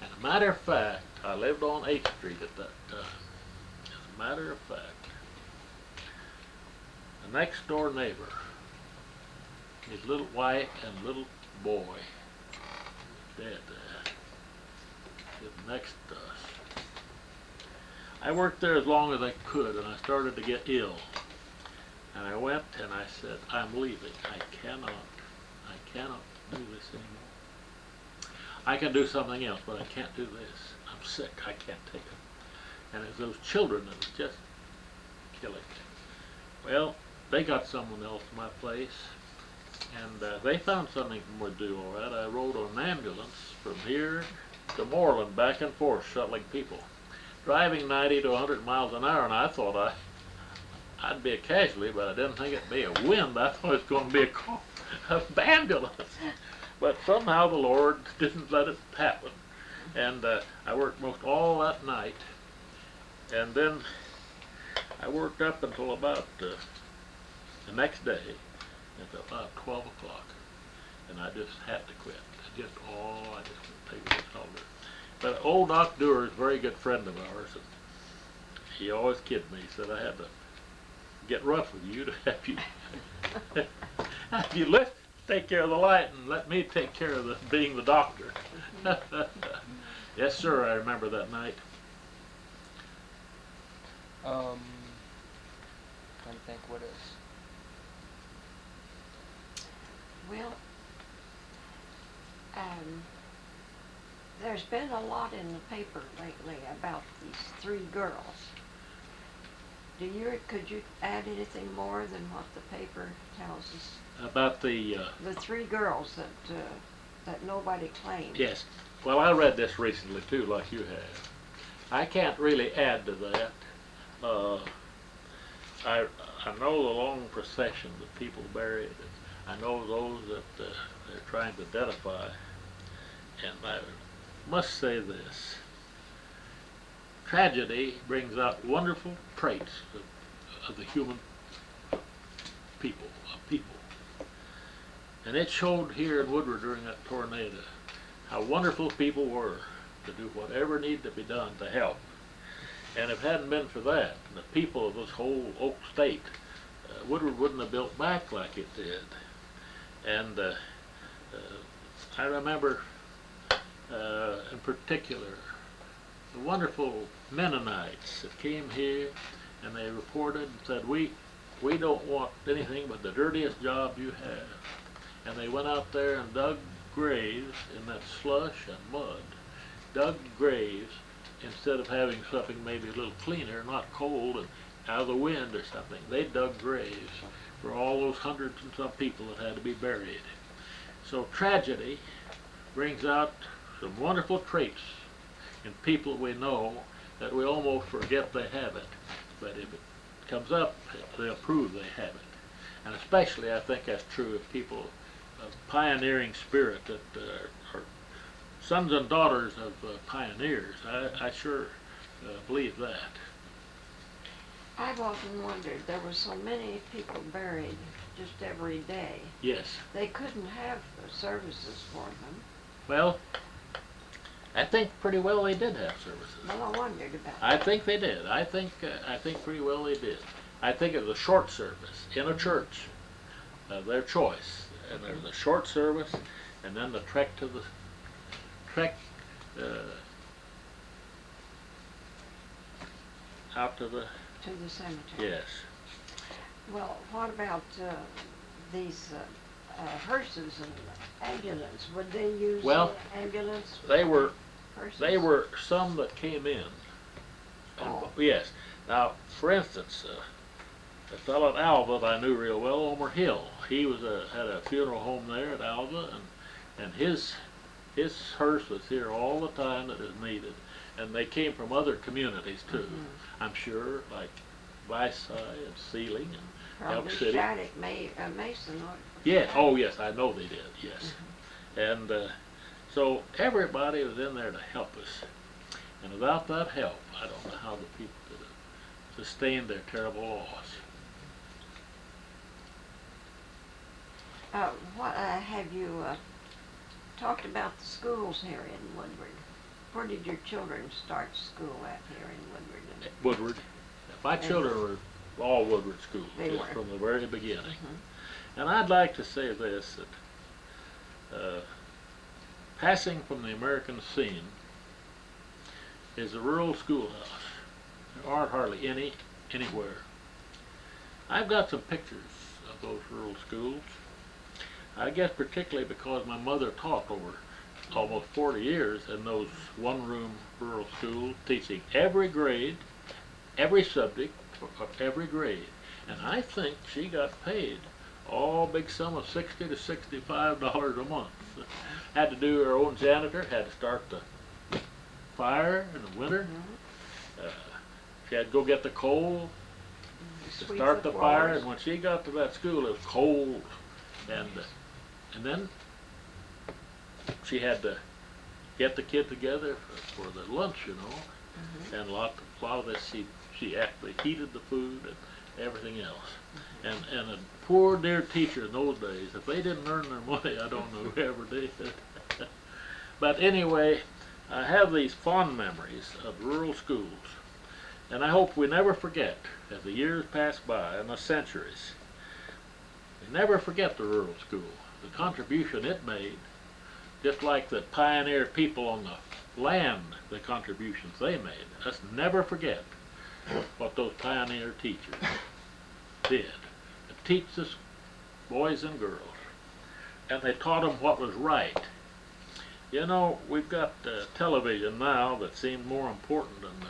And a matter of fact, I lived on 8th Street at that time. As a matter of fact, the next door neighbor, his little wife and little boy, dead. Lived next to us. I worked there as long as I could, and I started to get ill. And I went and I said, I'm leaving. I cannot do this anymore. I can do something else, but I can't do this. I'm sick. I can't take it. And it's those children that was just killing me. Well, they got someone else in my place, and they found something would do all right. I rode on an ambulance from here to Moreland, back and forth, shuttling people, driving 90 to 100 miles an hour, and I thought I'd be a casualty, but I didn't think it'd be a wind. I thought it was going to be an ambulance. But somehow the Lord didn't let it happen. And I worked most all that night, and then I worked up until about the next day, at about 12 o'clock, and I just had to quit. I just couldn't take it much longer. But old Doc Dewar is a very good friend of ours, and he always kidded me. He said I had to get rough with you to have you have you take care of the light and let me take care of being the doctor. Yes, sir, I remember that night. Trying to think what else. Well, there's been a lot in the paper lately about these 3 girls. Could you add anything more than what the paper tells us? About the 3 girls that nobody claimed. Yes. Well, I read this recently too, like you have. I can't really add to that. I know the long procession of people buried. I know those that they're trying to identify. And I must say this. Tragedy brings out wonderful traits of the human people, And it showed here in Woodward during that tornado how wonderful people were to do whatever needed to be done to help. And if it hadn't been for that, the people of this whole Oak State, Woodward wouldn't have built back like it did. And I remember in particular the wonderful Mennonites that came here, and they reported and said, we don't want anything but the dirtiest job you have. And they went out there and dug graves in that slush and mud, dug graves instead of having something maybe a little cleaner, not cold and out of the wind or something. They dug graves for all those hundreds and some people that had to be buried. So tragedy brings out some wonderful traits in people we know that we almost forget they have it. But if it comes up, they'll prove they have it. And especially I think that's true of people of pioneering spirit that are sons and daughters of pioneers. I sure believe that. I've often wondered, there were so many people buried just every day. Yes. They couldn't have services for them. Well, I think pretty well they did have services. Well, I wondered about that. I think they did. I think pretty well they did. I think it was a short service in a church, their choice, and there was a short service, and then the trek out to the cemetery. yes. Well, what about these hearses and ambulance? Would they use ambulance? They were hearses? They were some that came in. And, yes. Now, for instance, a fellow at Alva that I knew real well, Omer Hill. He was had a funeral home there at Alva, and his hearse was here all the time that is needed. And they came from other communities too. I'm sure, like Vici and Sealing and Elk City. Shattuck, Mason. Yeah. Oh, yes. I know they did. Yes. And so everybody was in there to help us. And without that help, I don't know how the people could have sustained their terrible loss. What have you talked about the schools here in Woodward? Where did your children start school at here in Woodward? Woodward. My children were all Woodward schools from the very beginning. And I'd like to say this, that passing from the American scene is a rural schoolhouse. There aren't hardly any anywhere. I've got some pictures of those rural schools. I guess particularly because my mother taught over almost 40 years in those one-room rural schools, teaching every grade, every subject of every grade. And I think she got paid big sum of $60 to $65 a month. Had to do her own janitor, had to start the fire in the winter. She had to go get the coal to start the fire, and when she got to that school it was cold, and then she had to get the kid together for the lunch, you know, and a lot of this she actually heated the food and everything else. And a poor dear teacher in those days, if they didn't earn their money, I don't know who ever did. But anyway, I have these fond memories of rural schools, and I hope we never forget, as the years pass by and the centuries, we never forget the rural school, the contribution it made, just like the pioneer people on the land, the contributions they made. Let's never forget what those pioneer teachers did to teach us boys and girls, and they taught them what was right. You know, we've got television now that seems more important than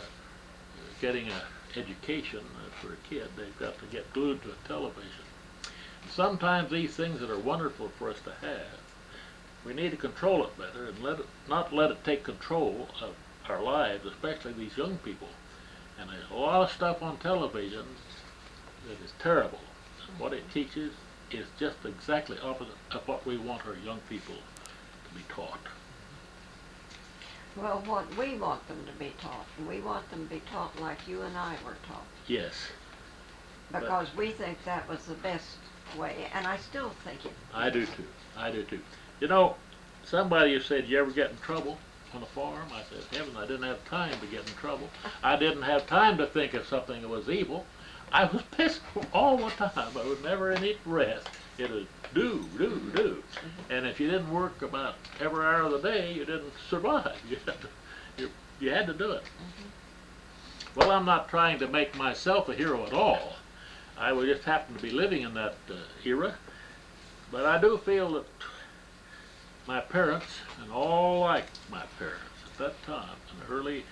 getting an education for a kid. They've got to get glued to a television. And sometimes these things that are wonderful for us to have, we need to control it better and not let it take control of our lives, especially these young people. And there's a lot of stuff on television that is terrible. What it teaches is just exactly opposite of what we want our young people to be taught. Well, what we want them to be taught, and we want them to be taught like you and I were taught. Yes. Because we think that was the best way, and I still think it. I do too. I do too. You know, somebody said, "You ever get in trouble on the farm?" I said, "Heaven, I didn't have time to get in trouble. I didn't have time to think of something that was evil. I was pissed all the time. I would never eat rest. It was do. And if you didn't work about every hour of the day, you didn't survive. You had to do it." Well, I'm not trying to make myself a hero at all. I would just happen to be living in that era. But I do feel that my parents, and all like my parents at that time, in the early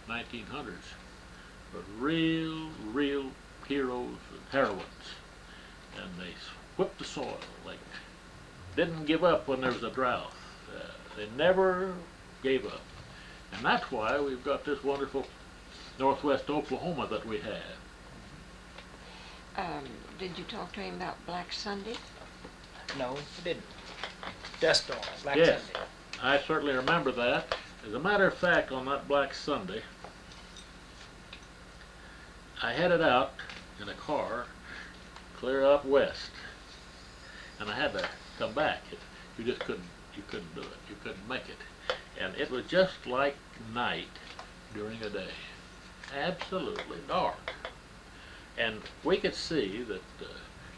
1900s, were real heroes and heroines. And they whipped the soil, like didn't give up when there was a drought. They never gave up. And that's why we've got this wonderful Northwest Oklahoma that we have. Did you talk to him about Black Sunday? No, we didn't. Dust Storm, Black Yes, Sunday. I certainly remember that. As a matter of fact, on that Black Sunday, I headed out in a car clear up west. and I had to come back. You just couldn't do it. You couldn't make it. And it was just like night during a day. Absolutely dark. And we could see that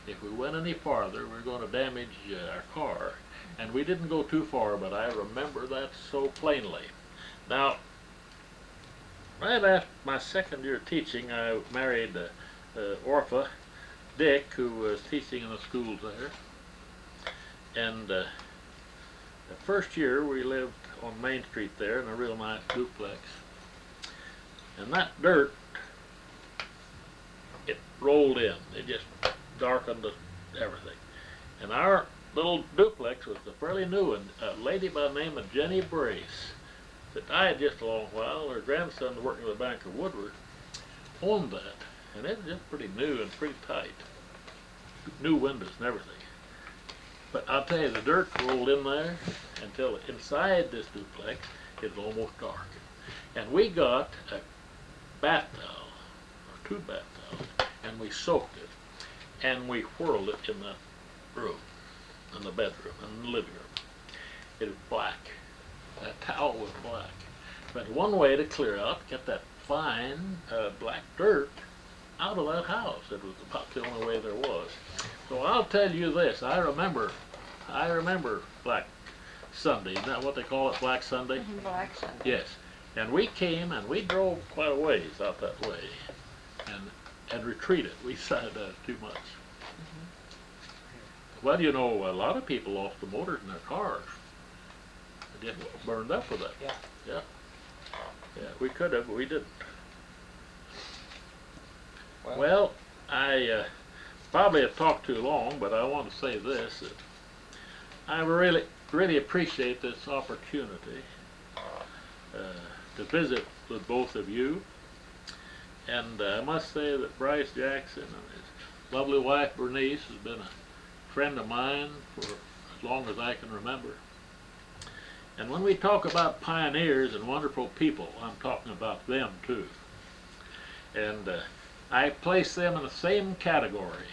if we went any farther, we were going to damage our car. And we didn't go too far, but I remember that so plainly. Now, right after my second year teaching, I married Orpha Dick, who was teaching in the schools there. And the first year we lived on Main Street there in a real nice duplex. And that dirt, it rolled in. It just darkened everything. And our little duplex was a fairly new one. A lady by the name of Jenny Brace that died just a long while. Her grandson, working with the Bank of Woodward, owned that. And it was just pretty new and pretty tight. New windows and everything. But I'll tell you, the dirt rolled in there until inside this duplex it was almost dark. And we got a bath towel, or 2 bath towels, and we soaked it. And we whirled it in the room, in the bedroom, in the living room. It was black. That towel was black. But one way to clear out, get that fine black dirt out of that house. It was about the only way there was. So I'll tell you this, I remember Black Sunday. Isn't that what they call it, Black Sunday? Mm-hmm, Black Sunday. Yes. And we came and we drove quite a ways out that way and retreated. We decided too much. Mm-hmm. Well, you know, a lot of people lost the motors in their cars. They just burned up with that. Yeah. Yeah. Yeah, we could have, but we didn't. Well, I probably have talked too long, but I want to say this. That I really appreciate this opportunity to visit with both of you. And I must say that Bryce Jackson and his lovely wife Bernice has been a friend of mine for as long as I can remember. And when we talk about pioneers and wonderful people, I'm talking about them too. And I place them in the same category,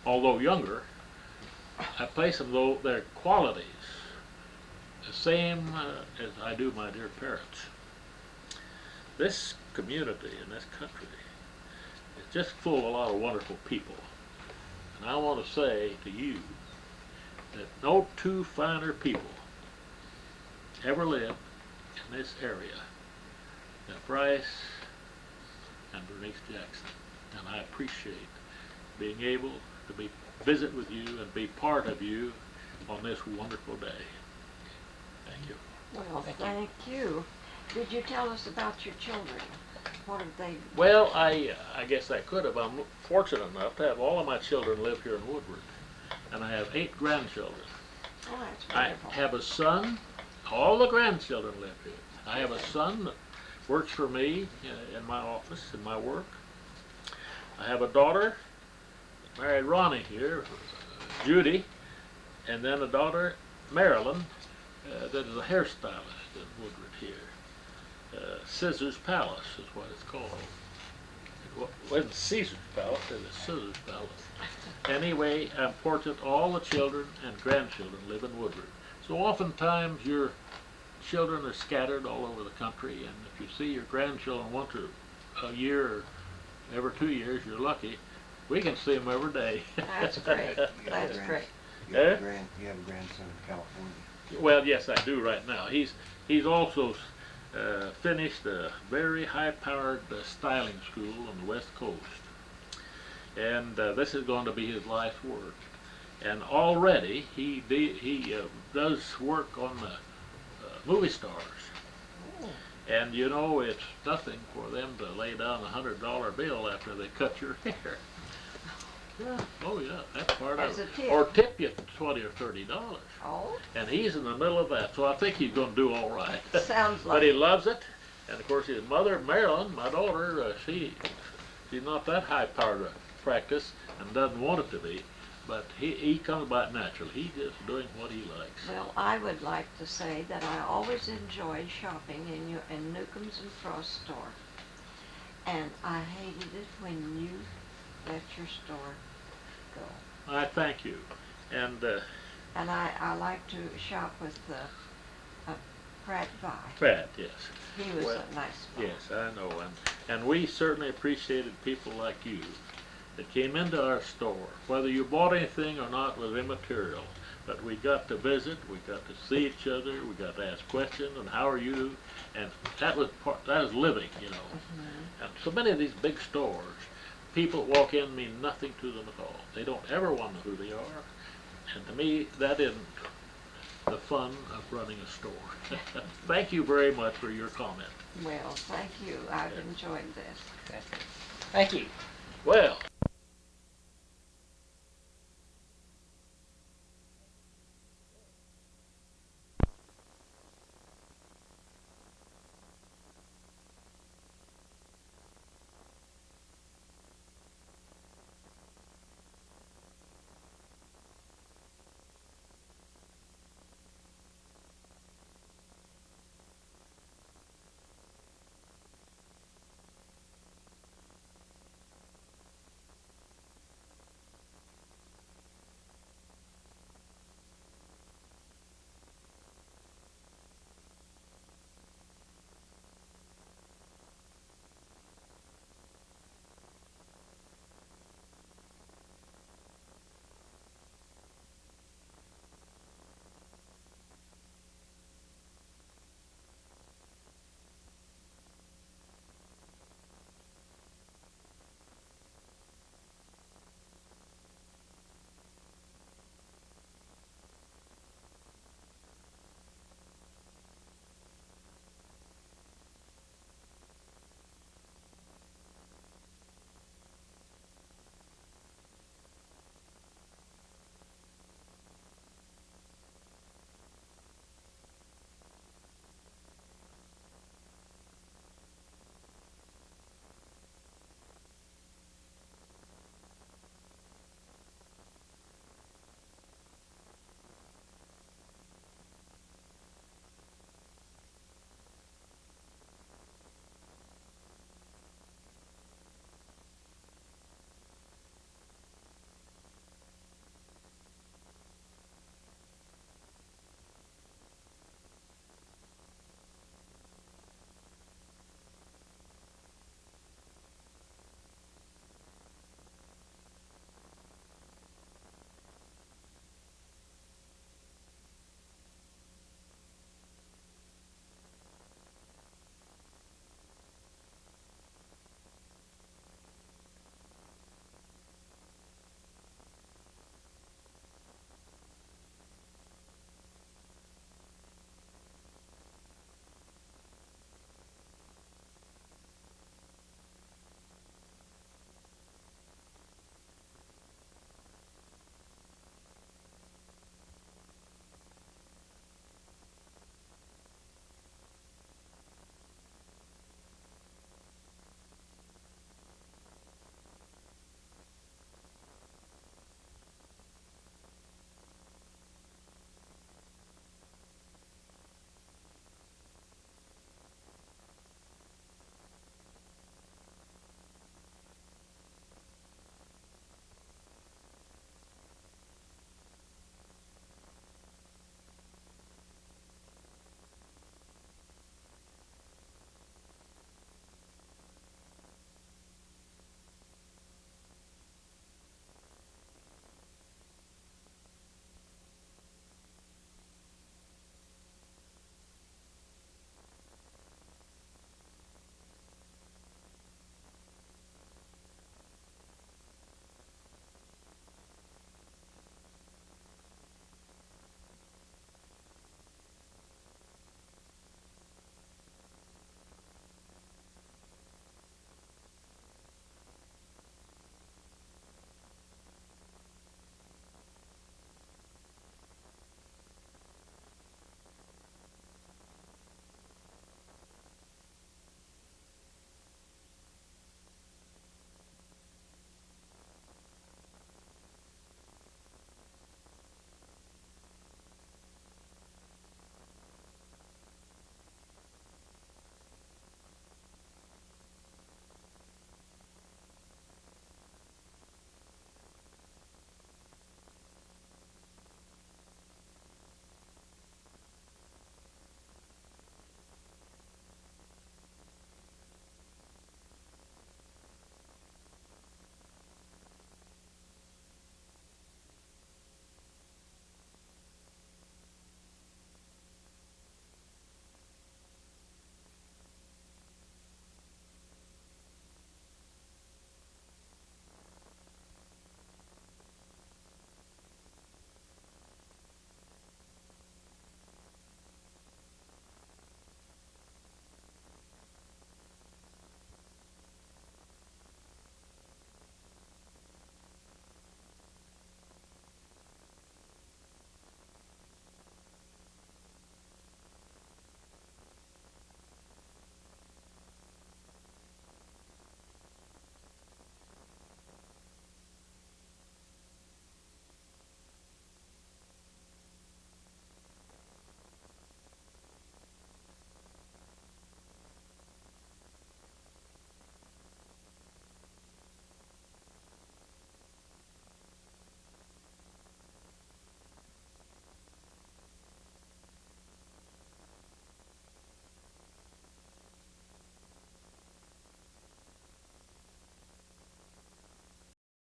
although younger. I place them, though, their qualities the same as I do my dear parents. This community and this country is just full of a lot of wonderful people. And I want to say to you that no 2 finer people ever lived in this area than Bryce and Bernice Jackson. And I appreciate being able to visit with you and be part of you on this wonderful day. Thank you. Well, thank you. Did you tell us about your children? What have they... Well, I guess I could have. I'm fortunate enough to have all of my children live here in Woodward. And I have 8 grandchildren. Oh, that's wonderful. I have a son. All the grandchildren live here. I have a son that works for me in my office, in my work. I have a daughter, married Ronnie here, Judy, and then a daughter, Marilyn, that is a hairstylist in Woodward here. Scissors Palace is what it's called. It wasn't Caesar's Palace, it was Scissors Palace. Anyway, I'm fortunate all the children and grandchildren live in Woodward. So oftentimes your children are scattered all over the country, and if you see your grandchildren once a year or every 2 years, you're lucky. We can see them every day. That's great. That's great. You have a grandson in California. Well, yes, I do right now. He's also finished a very high-powered styling school on the West Coast, and this is going to be his life's work. And already he does work on the movie stars. Oh. And you know, it's nothing for them to lay down a $100 bill after they cut your hair. Yeah. Oh yeah, that's part As of a it. tip. Or tip you $20 or $30. Oh, And he's in the middle of that, so I think he's going to do all right. sounds like But he loves it. And of course his mother, Marilyn, my daughter, she's not that high-powered to practice and doesn't want it to be. But he comes by it naturally. He's just doing what he likes. Well, I would like to say that I always enjoyed shopping in Newcomb's and Frost store. And I hated it when you let your store go. I thank you. And And I like to shop with Pratt Vi. Pratt, yes. He was Well, a nice fellow. Yes, I know, and we certainly appreciated people like you that came into our store. Whether you bought anything or not was immaterial, but we got to visit, we got to see each other, we got to ask questions, and how are you? And that was living, you know. And so many of these big stores, people walk in mean nothing to them at all. They don't ever want to know who they are, and to me, that isn't the fun of running a store. Thank you very much for your comment. Well, thank you. I've enjoyed this. Thank you. Well.